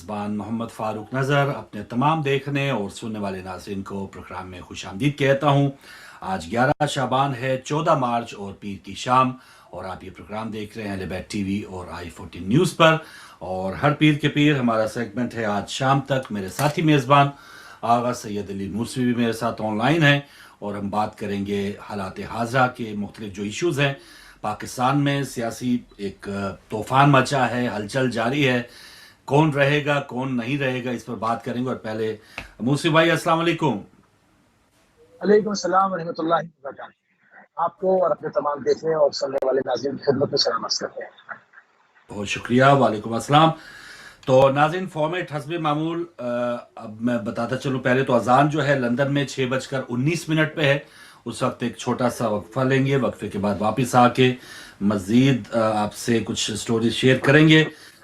मेज़बान मोहम्मद फ़ारूक नज़र अपने तमाम देखने और सुनने वाले नाज़रीन को प्रोग्राम में खुशामदीद कहता हूँ। आज 11 शाबान है, 14 मार्च और पीर की शाम, और आप ये प्रोग्राम देख रहे हैं लिबर्ट टीवी और i14 न्यूज़ पर। और हर पीर के पीर हमारा सेगमेंट है आज शाम तक। मेरे साथी मेज़बान आगा सैयद अली मूसवी भी मेरे साथ ऑनलाइन हैं और हम बात करेंगे हालात हाज़रा के मुख्तलिफ जो इश्यूज़ हैं। पाकिस्तान में सियासी एक तूफ़ान मचा है, हलचल जारी है, कौन रहेगा कौन नहीं रहेगा इस पर बात करेंगे। और पहले मूसी भाई अस्सलाम वालेकुम। वालेकुम सलाम रहमतुल्लाहि व बरकातहू। आपको और अपने तमाम देखने और सुनने वाले नाज़रीन की खिदमत में सलाम अर्ज़ करते हैं। बहुत शुक्रिया। वालेकुम अस्सलाम। तो नाज़रीन, फॉर्मेट हस्बे मामूल अब मैं बताता चलूँ। पहले तो अजान जो है लंदन में 6:19 पे है। उस वक्त एक छोटा सा वक्फा लेंगे, वक्फे के बाद वापस आके मज़ीद आपसे कुछ स्टोरी शेयर करेंगे।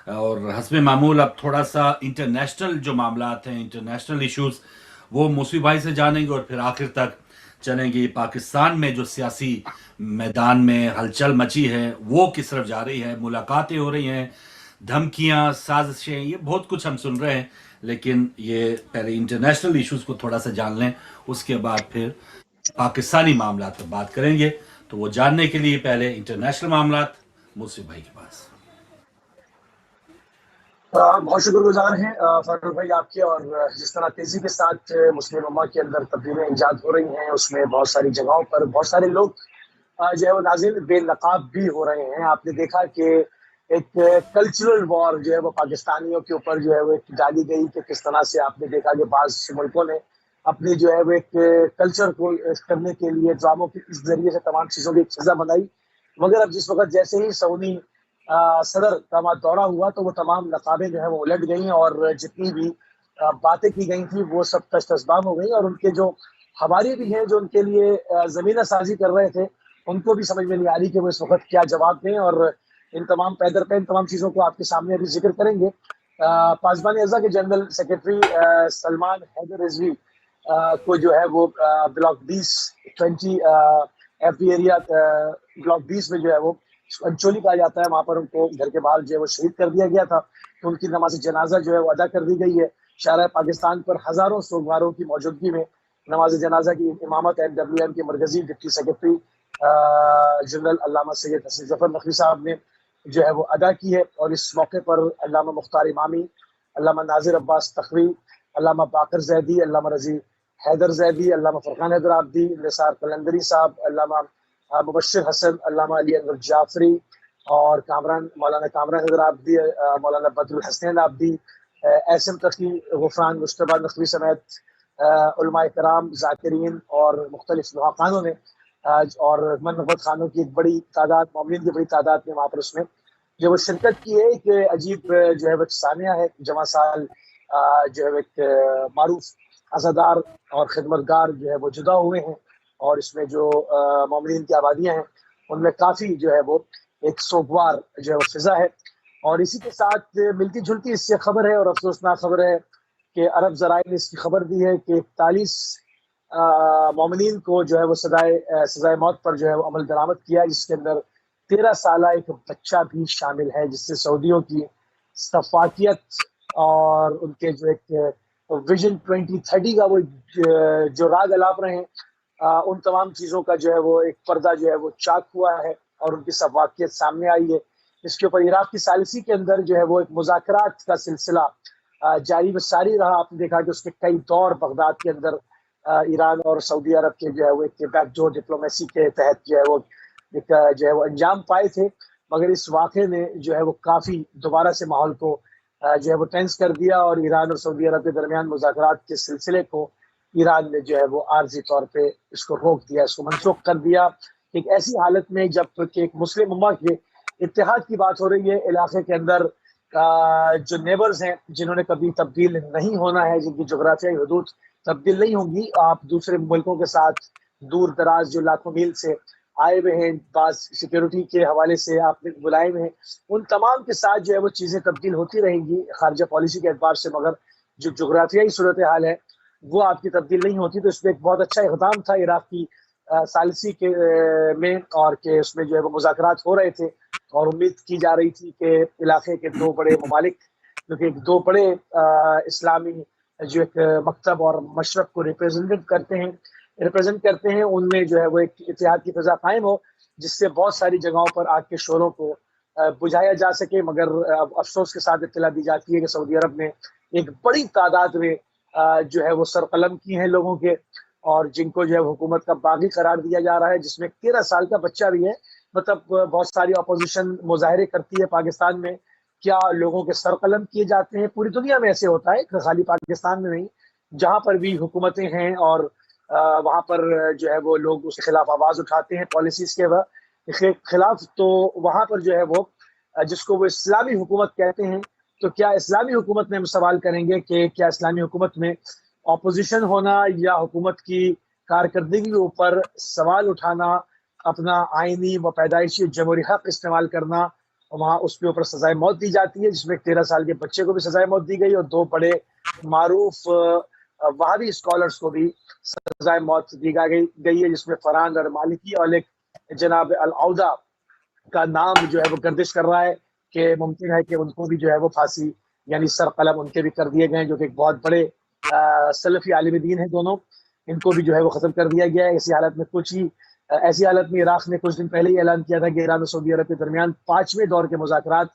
और हस्बे मामूल अब थोड़ा सा इंटरनेशनल जो मामलात हैं, इंटरनेशनल इश्यूज़, वो मूसवी भाई से जानेंगे और फिर आखिर तक चलेंगे पाकिस्तान में जो सियासी मैदान में हलचल मची है वो किस तरफ जा रही है। मुलाकातें हो रही हैं, धमकियां, साजिशें, ये बहुत कुछ हम सुन रहे हैं। लेकिन ये पहले इंटरनेशनल इश्यूज को थोड़ा सा जान लें, उसके बाद फिर पाकिस्तानी मामला पर बात करेंगे। तो वो जानने के लिए पहले इंटरनेशनल मामला मुस्लिम भाई के पास। बहुत शुक्रगुजार हैं फारूक भाई आपके। और जिस तरह तेजी के साथ मुस्लिम उम्मा के अंदर तब्दीलियां ईजाद हो रही हैं, उसमें बहुत सारी जगहों पर बहुत सारे लोग जो है वो नाज़रीन बेनकाब भी हो रहे हैं। आपने देखा कि एक कल्चरल वॉर जो है वो पाकिस्तानियों के ऊपर जो है वो एक डाली गई कि किस तरह से आपने देखा कि बाज़ मुल्कों ने अपनी जो है वो एक कल्चर को करने के लिए ड्रामों के इस जरिए से तमाम चीज़ों की एक सजा बनाई। मगर अब जिस वक्त जैसे ही सऊदी सदर का वहाँ दौरा हुआ तो वो तमाम नकाबें जो है वो उलट गई और जितनी भी बातें की गई थी वो सब तश्तस्बाब हो गई। और उनके जो हवारी भी हैं जो उनके लिए ज़मीना साजी कर रहे थे, उनको भी समझ में नहीं आ रही कि वो इस वक्त क्या जवाब दें। और इन तमाम पैदर पे इन तमाम चीज़ों को आपके सामने अभी जिक्र करेंगे। पासबान अज़ा के जनरल सेक्रेटरी सलमान हैदर रिजवी को जो है वो block 20 F B area block 20 में जो है वो अंचोली कहा जाता है, वहाँ पर उनको घर के बाहर जो है वो शहीद कर दिया गया था। तो उनकी नमाज जनाजा जो है वो अदा कर दी गई है। शारा पाकिस्तान पर हज़ारों सोगवारों की मौजूदगी में नमाज जनाजा की इमामत NWM के मरकजी डिप्टी सेक्रेटरी जनरल अल्लामा सैयद हसन जफर नकवी साहब ने जो है वो अदा की है। और इस मौके पर अल्लामा मुख्तार इमामी, अल्लामा नाजिर अब्बास तखवी, अल्लामा बाकर जैदी, अल्लामा रजी हैदर जैदी, अल्लामा फरकान हैदर आब्दी, निसार कलंदरी साहब, अल्लामा मुबश्शिर हसन, अल्लामा अली अनवर जाफरी और मौलाना कामरान हैदर आब्दी, मौलाना बदरुल हसनैन आब्दी, एसएम तकी, गुफरान मुश्तबा नकवी समेत उलमाए कराम, ज़ाकिरीन और मुख्तलिफ नुहाखानों ने और मनफत खानों की एक बड़ी तादाद, मोमिन की बड़ी तादाद ने वहाँ पर उसमें जो वो शिरकत की है। एक अजीब जो है वो सानिया है। जमा साल जो है एक मारूफ अज़ादार और खिदमतगार जो है वो जुदा हुए हैं और इसमें जो मोमिन की आबादियाँ हैं उनमें काफ़ी जो है वो एक सोगवार जो है वो फिजा है। और इसी के साथ मिलती जुलती इससे खबर है और अफसोसनाक खबर है कि अरब ज़राए ने इसकी खबर दी है कि 41 मोमिनीन को जो है वो सजाए मौत पर जो है वो अमल दरामद किया, जिसके अंदर 13 साल एक बच्चा भी शामिल है, जिससे सऊदियों की सफाकियत और उनके जो एक विजन 2030 का वो जो राग अलाप रहे हैं, उन तमाम चीज़ों का जो है वो एक पर्दा जो है वो चाक हुआ है और उनकी सफाकियत सामने आई है। इसके ऊपर इराक की सालिसी के अंदर जो है वो एक मुज़ाकरात का सिलसिला जारी व सारी रहा। आपने देखा कि उसके कई दौर बगदाद के अंदर ईरान और सऊदी अरब के जो है वो एक बैकडोर डिप्लोमेसी के तहत जो है वो एक जो है वो अंजाम पाए थे। मगर इस वाक़े ने जो है वो काफ़ी दोबारा से माहौल को जो है वो टेंस कर दिया और ईरान और सऊदी अरब के दरमियान मुज़ाकरात के सिलसिले को ईरान ने जो है वो आर्जी तौर पे इसको रोक दिया, इसको मनसूख कर दिया। एक ऐसी हालत में जब एक मुस्लिम उम्मा के इत्तेहाद की बात हो रही है, इलाके के अंदर जो नेबर्स हैं जिन्होंने कभी तब्दील नहीं होना है, जिनकी जोग्राफियाई हदूद तब्दील नहीं होंगी, आप दूसरे मुल्कों के साथ दूर दराज जो लाखों मील से आए हुए हैं, बास सिक्योरिटी के हवाले से आपने बुलाए हुए हैं, उन तमाम के साथ जो है वो चीज़ें तब्दील होती रहेंगी खारजा पॉलिसी के एतबार से। मगर जो जोग्राफियाई सूरत हाल है वो आपकी तब्दील नहीं होती। तो इसमें एक बहुत अच्छा इक़दाम था इराक की सालिसी के में, और के उसमें जो है वो मुज़ाकरात हो रहे थे और उम्मीद की जा रही थी कि इलाके के दो बड़े ममालिक جو کہ ایک دو بڑے اسلامی جو ایک مکتب اور مشرق کو ریپرزینٹ کرتے ہیں، ان میں جو ہے وہ ایک اتحاد کی فضا قائم ہو جس سے بہت ساری جگہوں پر آگ کے شعلوں کو بجھایا جا سکے. مگر اب افسوس کے ساتھ اطلاع دی جاتی ہے کہ سعودی عرب نے ایک بڑی تعداد میں جو ہے وہ سر قلم کی ہیں لوگوں کے، اور جن کو جو ہے حکومت کا باغی قرار دیا جا رہا ہے، جس میں 13 سال کا بچہ بھی ہے. مطلب بہت ساری اپوزیشن مظاہرے کرتی ہے پاکستان میں، کیا لوگوں کے سر قلم کیے جاتے ہیں. پوری دنیا میں ایسے ہوتا ہے، خالی پاکستان میں نہیں، جہاں پر بھی حکومتیں ہیں اور وہاں پر جو ہے وہ لوگ اس کے خلاف آواز اٹھاتے ہیں پالیسیز کے خلاف، تو وہاں پر جو ہے وہ جس کو وہ اسلامی حکومت کہتے ہیں، تو کیا اسلامی حکومت میں ہم سوال کریں گے کہ کیا اسلامی حکومت میں اپوزیشن ہونا یا حکومت کی کارکردگی کے اوپر سوال اٹھانا، اپنا آئینی و پیدائشی جمہوری حق استعمال کرنا، وہاں اس کے اوپر سزائے موت دی جاتی ہے، جس میں 13 سال کے بچے کو بھی سزائے موت دی گئی اور دو بڑے معروف وہابی اسکالرس کو بھی سزائے موت دی گئی ہے، جس میں فرحان مالکی اور ایک جناب العودہ کا نام جو ہے وہ گردش کر رہا ہے کہ ممکن ہے کہ ان کو بھی جو ہے وہ پھانسی یعنی سر قلم ان کے بھی کر دیے گئے ہیں، جو کہ ایک بہت بڑے سلفی عالم دین ہیں دونوں. ان کو بھی جو ہے وہ ختم کر دیا گیا ہے. ایسی حالت میں عراق نے کچھ دن پہلے ہی اعلان کیا تھا کہ ایران اور سعودی عرب کے درمیان 5ویں دور کے مذاکرات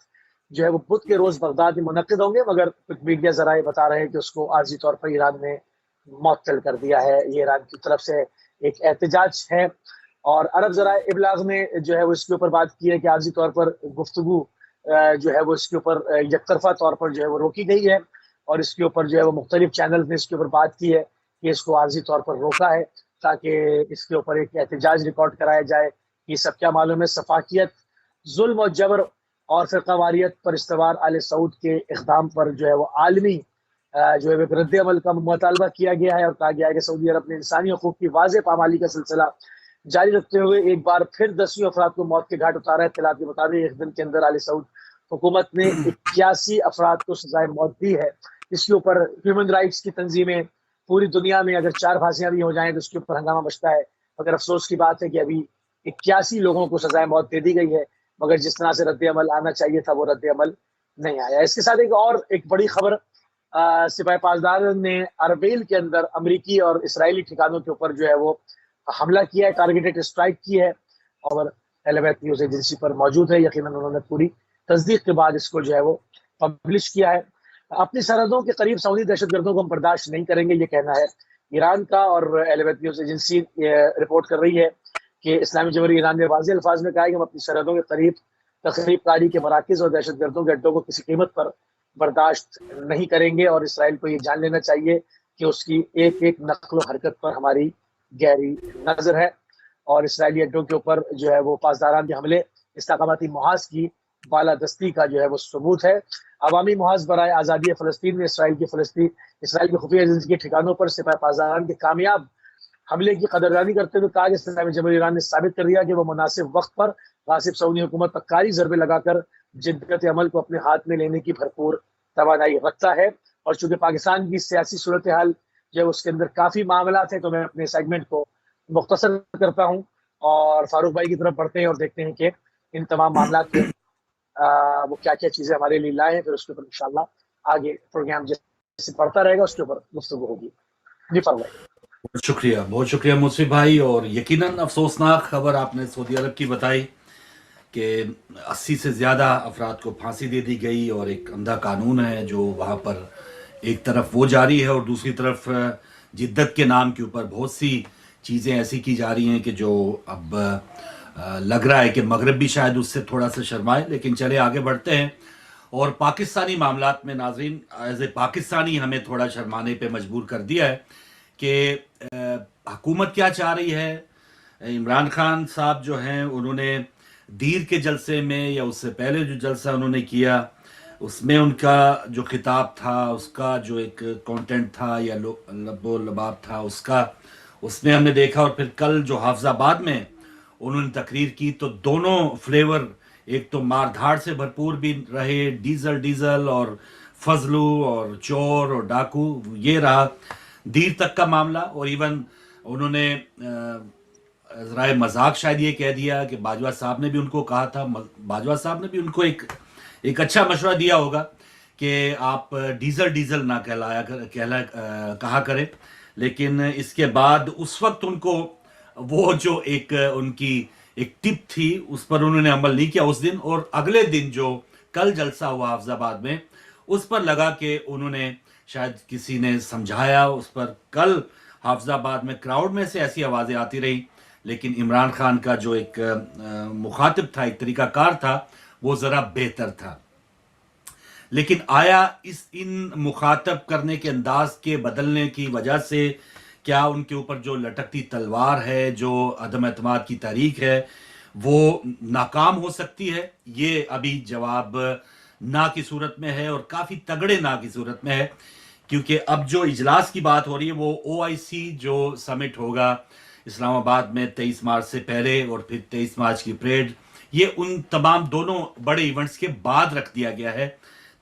جو ہے وہ بدھ کے روز بغداد میں منعقد ہوں گے، مگر کچھ میڈیا ذرائع بتا رہے ہیں کہ اس کو عارضی طور پر ایران نے معطل کر دیا ہے. یہ ایران کی طرف سے ایک احتجاج ہے، اور عرب ذرائع ابلاغ نے جو ہے وہ اس کے اوپر بات کی ہے کہ عارضی طور پر گفتگو جو ہے وہ اس کے اوپر یک طرفہ طور پر جو ہے وہ روکی گئی ہے، اور اس کے اوپر جو ہے وہ مختلف چینلز نے اس کے اوپر بات کی ہے کہ اس کو عارضی طور پر روکا ہے تاکہ اس کے اوپر ایک احتجاج ریکارڈ کرایا جائے. یہ سب کیا معلوم ہے، سفاکیت، ظلم و جبر اور فرقہ واریت پر استوار آل سعود کے اقدام پر جو ہے وہ عالمی جو ہے رد عمل کا مطالبہ کیا گیا ہے، اور کہا گیا ہے کہ سعودی عرب نے انسانی حقوق کی واضح پامالی کا سلسلہ جاری رکھتے ہوئے ایک بار پھر 10 افراد کو موت کے گھاٹ اتارا ہے. اطلاعات کے مطابق ایک دن کے اندر آل سعود حکومت نے 81 افراد کو سزائے موت دی ہے. اس کے اوپر ہیومن رائٹس کی تنظیمیں پوری دنیا میں اگر 4 پھانسیاں بھی ہو جائیں تو اس کے اوپر ہنگامہ مچتا ہے، مگر افسوس کی بات ہے کہ ابھی 81 لوگوں کو سزائے موت دے دی گئی ہے، مگر جس طرح سے رد عمل آنا چاہیے تھا وہ رد عمل نہیں آیا. اس کے ساتھ ایک بڑی خبر، سپاہ پاسدار نے اربیل کے اندر امریکی اور اسرائیلی ٹھکانوں کے اوپر جو ہے وہ حملہ کیا ہے، ٹارگیٹڈ اسٹرائک کی ہے، اور ایلیویت نیوز ایجنسی پر موجود ہے. یقیناً انہوں نے پوری تصدیق کے بعد اس کو جو ہے وہ پبلش کیا ہے. اپنی سرحدوں کے قریب سعودی دہشت گردوں کو ہم برداشت نہیں کریں گے، یہ کہنا ہے ایران کا، اور ایلیویت نیوز ایجنسی رپورٹ کر رہی ہے کہ اسلامی جمہوریہ ایران نے واضح الفاظ میں کہا ہے کہ ہم اپنی سرحدوں کے قریب تخریب کاری کے مراکز اور دہشت گردوں کے اڈوں کو کسی قیمت پر برداشت نہیں کریں گے، اور اسرائیل کو یہ جان لینا چاہیے کہ اس کی ایک ایک نقل و حرکت پر ہماری گہری نظر ہے. اور اسرائیلی اڈوں کے اوپر جو ہے وہ پاسداران کے حملے استحکاماتی محاذ کی بالادستی کا جو ہے وہ ثبوت ہے. عوامی محاذ برائے آزادی فلسطین میں اسرائیل کی خفیہ ایجنسی کے ٹھکانوں پر سپاہ پاسداران کے کامیاب حملے کی قدردانی کرتے ہوئے کہا کہ اسلامی جمہوریہ ایران نے ثابت کر دیا کہ وہ مناسب وقت پر غاصب سعودی حکومت پر کاری ضربے لگا کر جدت عمل کو اپنے ہاتھ میں لینے کی بھرپور توانائی رکھتا ہے. اور چونکہ پاکستان کی سیاسی صورتحال جو اس کے اندر کافی معاملات ہیں، تو میں اپنے سیگمنٹ کو مختصر کرتا ہوں اور فاروق بھائی کی طرف بڑھتے ہیں اور دیکھتے ہیں کہ ان تمام معاملات کے وہ کیا کیا چیزیں ہمارے لیے لائے ہیں. پھر اس کے اوپر انشاءاللہ آگے پروگرام جیسے پڑھتا رہے گا اس کے اوپر گفتگو ہوگی. جی فرمائیں. بہت شکریہ موصف بھائی. اور یقیناً افسوسناک خبر آپ نے سعودی عرب کی بتائی کہ 80 سے زیادہ افراد کو پھانسی دے دی گئی، اور ایک اندھا قانون ہے جو وہاں پر ایک طرف وہ جاری ہے اور دوسری طرف جدت کے نام کے اوپر بہت سی چیزیں ایسی کی جا رہی ہیں کہ جو اب لگ رہا ہے کہ مغرب بھی شاید اس سے تھوڑا سا شرمائے. لیکن چلے آگے بڑھتے ہیں. اور پاکستانی معاملات میں ناظرین، ایز اے پاکستانی ہمیں تھوڑا شرمانے پہ مجبور کر دیا ہے کہ حکومت کیا چاہ رہی ہے. عمران خان صاحب جو ہیں انہوں نے دیر کے جلسے میں یا اس سے پہلے جو جلسہ انہوں نے کیا اس میں ان کا جو خطاب تھا، اس کا جو ایک کانٹینٹ تھا یا لب و لباب تھا اس میں ہم نے دیکھا. اور پھر کل جو حافظ آباد میں انہوں نے تقریر کی تو دونوں فلیور، ایک تو مار دھاڑ سے بھرپور بھی رہے، ڈیزل اور فضلو اور چور اور ڈاکو، یہ رہا دیر تک کا معاملہ. اور ایون انہوں نے ذرائع مذاق شاید یہ کہہ دیا کہ باجوہ صاحب نے بھی ان کو کہا تھا، باجوہ صاحب نے بھی ان کو ایک اچھا مشورہ دیا ہوگا کہ آپ ڈیزل نہ کہا کریں، لیکن اس کے بعد اس وقت ان کو وہ جو ان کی ایک ٹپ تھی اس پر انہوں نے عمل نہیں کیا اس دن، اور اگلے دن جو کل جلسہ ہوا حافظ آباد میں اس پر لگا کہ انہوں نے شاید کسی نے سمجھایا اس پر. کل حافظ آباد میں کراؤڈ میں سے ایسی آوازیں آتی رہی، لیکن عمران خان کا جو ایک مخاطب تھا، ایک طریقہ کار تھا، وہ ذرا بہتر تھا. لیکن آیا ان مخاطب کرنے کے انداز کے بدلنے کی وجہ سے کیا ان کے اوپر جو لٹکتی تلوار ہے، جو عدم اعتماد کی تحریک ہے، وہ ناکام ہو سکتی ہے؟ یہ ابھی جواب نہ کی صورت میں ہے، اور کافی تگڑے نہ کی صورت میں ہے، کیونکہ اب جو اجلاس کی بات ہو رہی ہے وہ OIC جو سمٹ ہوگا اسلام آباد میں 23 مارچ سے پہلے اور پھر 23 مارچ کی پریڈ، یہ ان تمام دونوں بڑے ایونٹس کے بعد رکھ دیا گیا ہے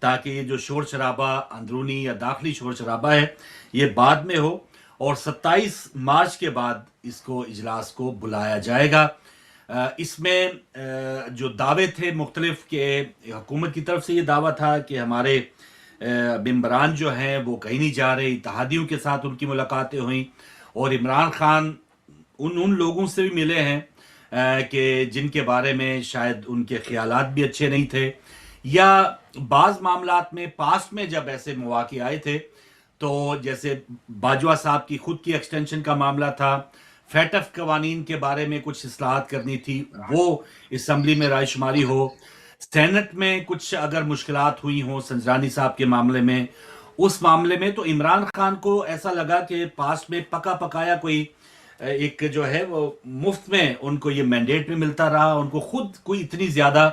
تاکہ یہ جو شور شرابہ اندرونی یا داخلی شور شرابہ ہے یہ بعد میں ہو، اور 27 مارچ کے بعد اس کو اجلاس کو بلایا جائے گا. اس میں جو دعوے تھے مختلف، کہ حکومت کی طرف سے یہ دعویٰ تھا کہ ہمارے ممبران جو ہیں وہ کہیں نہیں جا رہے، اتحادیوں کے ساتھ ان کی ملاقاتیں ہوئیں، اور عمران خان ان لوگوں سے بھی ملے ہیں کہ جن کے بارے میں شاید ان کے خیالات بھی اچھے نہیں تھے، یا بعض معاملات میں پاسٹ میں جب ایسے مواقع آئے تھے تو جیسے باجوہ صاحب کی خود کی ایکسٹینشن کا معاملہ تھا، فیٹف قوانین کے بارے میں کچھ اصلاحات کرنی تھی، وہ اسمبلی میں رائے شماری ہو، سینٹ میں کچھ اگر مشکلات ہوئی ہوں سنجرانی صاحب کے معاملے میں، اس معاملے میں تو عمران خان کو ایسا لگا کہ پاسٹ میں پکا پکایا کوئی ایک جو ہے وہ مفت میں ان کو یہ مینڈیٹ میں ملتا رہا، ان کو خود کوئی اتنی زیادہ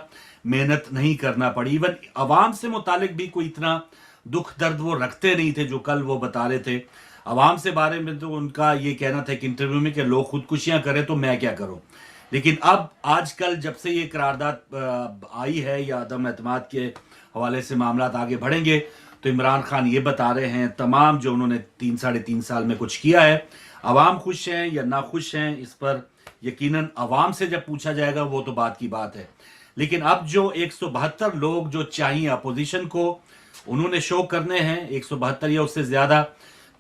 محنت نہیں کرنا پڑی، ایون عوام سے متعلق بھی کوئی اتنا دکھ درد وہ رکھتے نہیں تھے جو کل وہ بتا رہے تھے. عوام سے بارے میں تو ان کا یہ کہنا تھا کہ انٹرویو میں کہ لوگ خودکشیاں کریں تو میں کیا کروں. لیکن اب آج کل جب سے یہ قرارداد آئی ہے یا عدم اعتماد کے حوالے سے معاملات آگے بڑھیں گے تو عمران خان یہ بتا رہے ہیں تمام جو انہوں نے 3 سال میں کچھ کیا ہے، عوام خوش ہیں یا ناخوش ہیں اس پر یقیناً عوام سے جب پوچھا جائے گا وہ تو بات کی بات ہے. لیکن اب جو 172 لوگ جو چاہیے اپوزیشن کو انہوں نے شو کرنے ہیں، 172 یا اس سے زیادہ،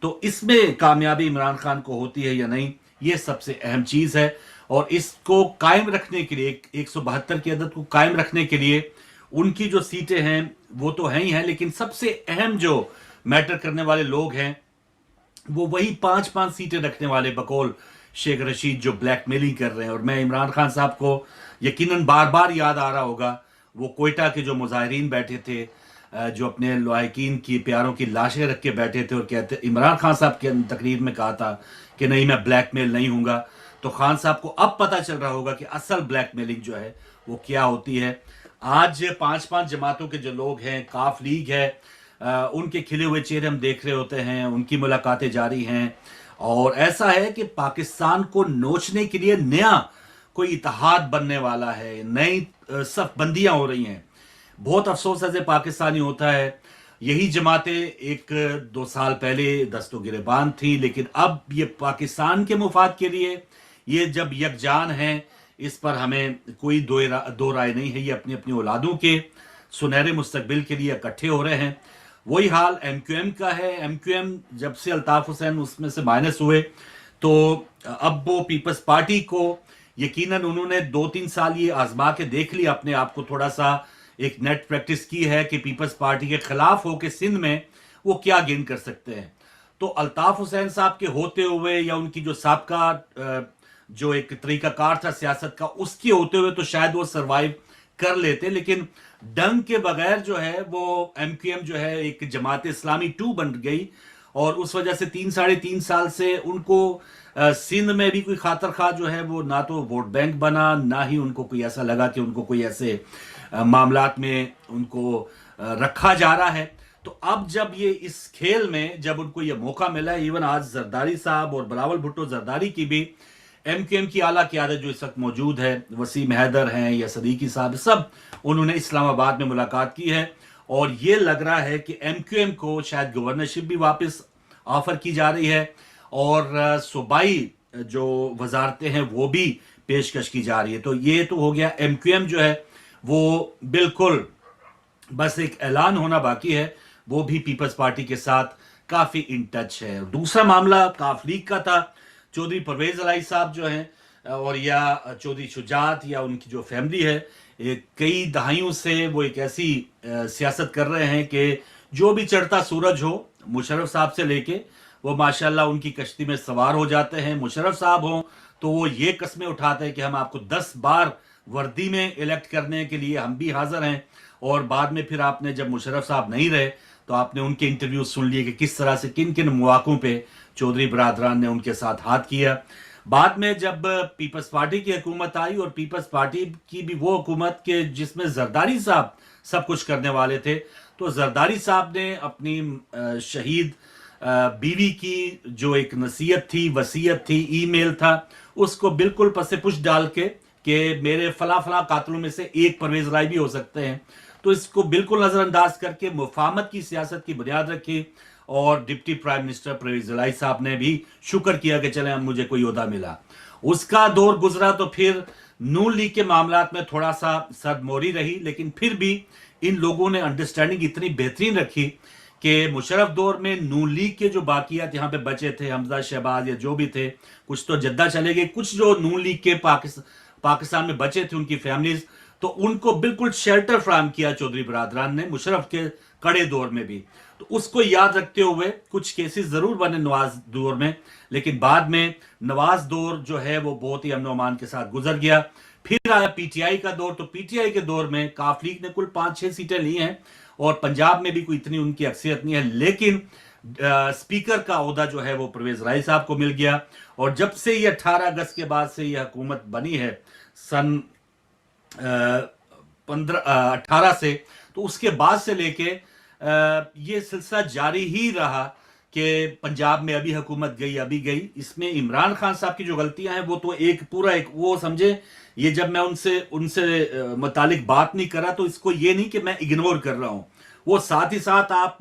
تو اس میں کامیابی عمران خان کو ہوتی ہے یا نہیں، یہ سب سے اہم چیز ہے. اور اس کو قائم رکھنے کے لیے 172 کی عدد کو قائم رکھنے کے لیے ان کی جو سیٹیں ہیں وہ تو ہیں ہی ہیں، لیکن سب سے اہم جو میٹر کرنے والے لوگ ہیں وہ وہی 5 سیٹیں رکھنے والے بقول شیخ رشید جو بلیک میلنگ کر رہے ہیں. اور میں عمران خان صاحب کو یقیناً بار بار یاد آ رہا ہوگا وہ کوئٹہ کے جو مظاہرین بیٹھے تھے، جو اپنے لواحقین کی پیاروں کی لاشیں رکھ کے بیٹھے تھے اور کہتے عمران خان صاحب کے تقریر میں کہا تھا کہ نہیں میں بلیک میل نہیں ہوں گا، تو خان صاحب کو اب پتہ چل رہا ہوگا کہ اصل بلیک میلنگ جو ہے وہ کیا ہوتی ہے. آج 5 جماعتوں کے جو لوگ ہیں، کاف لیگ ہے، ان کے کھلے ہوئے چہرے ہم دیکھ رہے ہوتے ہیں، ان کی ملاقاتیں جاری ہیں، اور ایسا ہے کہ پاکستان کو نوچنے کے لیے نیا کوئی اتحاد بننے والا ہے، نئی صف بندیاں ہو رہی ہیں. بہت افسوس ایسے پاکستانی ہوتا ہے، یہی جماعتیں 1-2 سال پہلے دست و گریبان تھیں، لیکن اب یہ پاکستان کے مفاد کے لیے یہ جب یکجان ہیں، اس پر ہمیں کوئی دو رائے نہیں ہے، یہ اپنی اپنی اولادوں کے سنہرے مستقبل کے لیے اکٹھے ہو رہے ہیں. وہی حال ایم کیو ایم کا ہے. ایم کیو ایم جب سے الطاف حسین اس میں سے مائنس ہوئے تو اب وہ پیپلز پارٹی کو یقیناً انہوں نے 2-3 سال یہ آزما کے دیکھ لیا، اپنے آپ کو تھوڑا سا ایک نیٹ پریکٹس کی ہے کہ پیپلز پارٹی کے خلاف ہو کے سندھ میں وہ کیا گین کر سکتے ہیں. تو الطاف حسین صاحب کے ہوتے ہوئے یا ان کی جو سابقہ جو ایک طریقہ کار تھا سیاست کا اس کے ہوتے ہوئے تو شاید وہ سروائیو کر لیتے، لیکن ڈنگ کے بغیر جو ہے وہ ایم کیو ایم جو ہے ایک جماعت اسلامی 2 بن گئی، اور اس وجہ سے 3-3.5 سال سے ان کو سندھ میں بھی کوئی خاطر خواہ جو ہے وہ نہ تو ووٹ بینک بنا، نہ ہی ان کو کوئی ایسا لگا کہ ان کو کوئی ایسے معاملات میں ان کو رکھا جا رہا ہے. تو اب جب یہ اس کھیل میں جب ان کو یہ موقع ملا، ایون آج زرداری صاحب اور بلاول بھٹو زرداری کی بھی ایم کیو ایم کی اعلیٰ قیادت جو اس وقت موجود ہے، وسیم حیدر ہیں یا صدیقی صاحب، سب انہوں نے اسلام آباد میں ملاقات کی ہے، اور یہ لگ رہا ہے کہ ایم کیو ایم کو شاید گورنرشپ بھی واپس آفر کی جا رہی ہے، اور صوبائی جو وزارتیں ہیں وہ بھی پیشکش کی جا رہی ہے. تو یہ تو ہو گیا ایم کیو ایم جو ہے وہ بالکل बस एक ऐलान होना बाकी है, वो भी पीपल्स पार्टी के साथ काफी इन टच है। दूसरा मामला काफ लीग का था। चौधरी परवेज इलाही साहब जो हैं और या चौधरी शुजात या उनकी जो फैमिली है, कई दहाइयों से वो एक ऐसी सियासत कर रहे हैं कि जो भी चढ़ता सूरज हो, मुशर्रफ साहब से लेके वो माशाल्लाह उनकी कश्ती में सवार हो जाते हैं। मुशर्रफ साहब हों तो वो ये कस्में उठाते हैं कि हम आपको 10 बार वर्दी में इलेक्ट करने के लिए हम भी हाजिर हैं, और बाद में फिर आपने जब मुशर्रफ साहब नहीं रहे तो आपने उनके इंटरव्यू सुन लिए कि किस तरह से किन किन मौक़ों पे चौधरी बरादरान ने उनके साथ हाथ किया। बाद में जब पीपल्स पार्टी की हुकूमत आई, और पीपल्स पार्टी की भी वो हुकूमत के जिसमें जरदारी साहब सब कुछ करने वाले थे, तो जरदारी साहब ने अपनी शहीद बीवी की जो एक नसीहत थी, वसीयत थी, ईमेल था, उसको बिल्कुल पसे पुश डाल के कि मेरे फला फला कातलों में से एक परवेज इलाही भी हो सकते हैं, तो इसको बिल्कुल नजरअंदाज करके मुफाहमत की सियासत की बुनियाद रखी। और डिप्टी प्राइम मिनिस्टर परवेज इलाही साहब ने भी शुक्र किया कि चले मुझे कोई ओहदा मिला। उसका दौर गुजरा तो फिर नून लीग के मामलात में थोड़ा सा सरमोरी रही, लेकिन फिर भी इन लोगों ने अंडरस्टैंडिंग इतनी बेहतरीन रखी कि मुशर्रफ दौर में नून लीग के जो बाकियात यहाँ पे बचे थे, हमजा शहबाज या जो भी थे, कुछ तो जद्दा चले गए, कुछ जो नून लीग के पाकिस्तान में बचे थे उनकी फैमिलीज, तो उनको बिल्कुल शेल्टर फराहम किया चौधरी बरादरान ने मुशर्रफ के कड़े दौर में भी। तो उसको याद रखते हुए कुछ केसेस जरूर बने नवाज दौर में, लेकिन बाद में नवाज दौर जो है वो बहुत ही अमन अमान के साथ गुजर गया। फिर आया पीटीआई का दौर, तो पीटीआई के दौर में काफ लीग ने कुल 5-6 सीटें ली हैं, और पंजाब में भी कोई इतनी उनकी अक्सरियत नहीं है, लेकिन स्पीकर का ओहदा जो है वो परवेज इलाही साहब को मिल गया। और जब से ये 18 अगस्त के बाद से ये हुकूमत बनी है सन 18 से, तो उसके बाद से लेके ये सिलसिला जारी ही रहा कि पंजाब में अभी हुकूमत गई अभी गई। इसमें इमरान खान साहब की जो गलतियां हैं वो तो एक पूरा एक वो समझे, ये जब मैं उनसे मुतालिक बात नहीं कर रहा तो इसको ये नहीं कि मैं इग्नोर कर रहा हूं, वो साथ ही साथ आप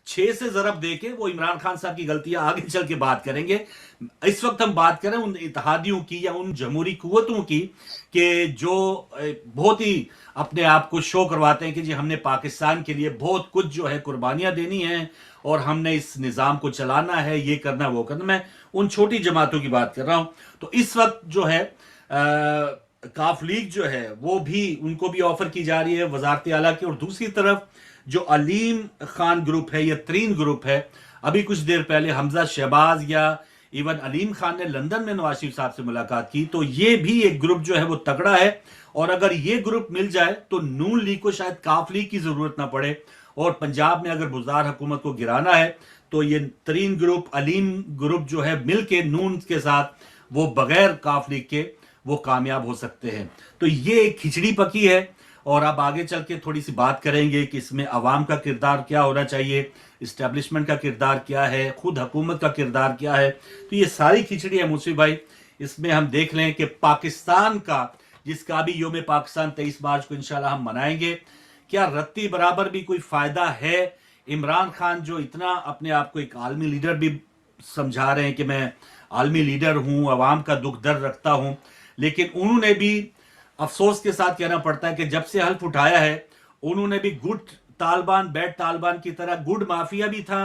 6 से जरब देके वो इमरान खान साहब की गलतियां आगे चल के बात करेंगे। इस वक्त हम बात करें उन इत्तेहादियों की या उन जमहूरी कुव्वतों की कि जो बहुत ही अपने आप को शो करवाते हैं कि जी हमने पाकिस्तान के लिए बहुत कुछ जो है कुर्बानियां देनी है और हमने इस निज़ाम को चलाना है, ये करना वो करना। मैं उन छोटी जमातों की बात कर रहा हूं। तो इस वक्त जो है काफ लीग जो है वो भी उनको भी ऑफर की जा रही है वजारत आला की, और दूसरी तरफ जो अलीम खान ग्रुप है या तरीन ग्रुप है, अभी कुछ देर पहले हमजा शहबाज या इवन अलीम खान ने लंदन में नवाज शरीफ साहब से मुलाकात की, तो ये भी एक ग्रुप जो है वो तगड़ा है। और अगर ये ग्रुप मिल जाए तो नून लीग को शायद काफ लीग की जरूरत ना पड़े, और पंजाब में अगर बुज़दार हुकूमत को गिराना है तो ये तरीन ग्रुप अलीम ग्रुप जो है मिलके नून के साथ वो बगैर काफ लीग के वो कामयाब हो सकते हैं। तो ये एक खिचड़ी पकी है, और अब आगे चल के थोड़ी सी बात करेंगे कि इसमें अवाम का किरदार क्या होना चाहिए, इस्टेब्लिशमेंट का किरदार क्या है, खुद हुकूमत का किरदार क्या है। तो ये सारी खिचड़ी है मुंशी भाई। इसमें हम देख लें कि पाकिस्तान का, जिसका भी योम पाकिस्तान 23 मार्च को इंशाल्लाह हम मनाएंगे, क्या रत्ती बराबर भी कोई फायदा है? इमरान खान जो इतना अपने आप को एक आलमी लीडर भी समझा रहे हैं कि मैं आलमी लीडर हूं, अवाम का दुख दर्द रखता हूं, लेकिन उन्होंने भी अफसोस के साथ कहना पड़ता है कि जब से हल्फ उठाया है उन्होंने भी गुड तालिबान बैड तालिबान की तरह गुड माफिया भी था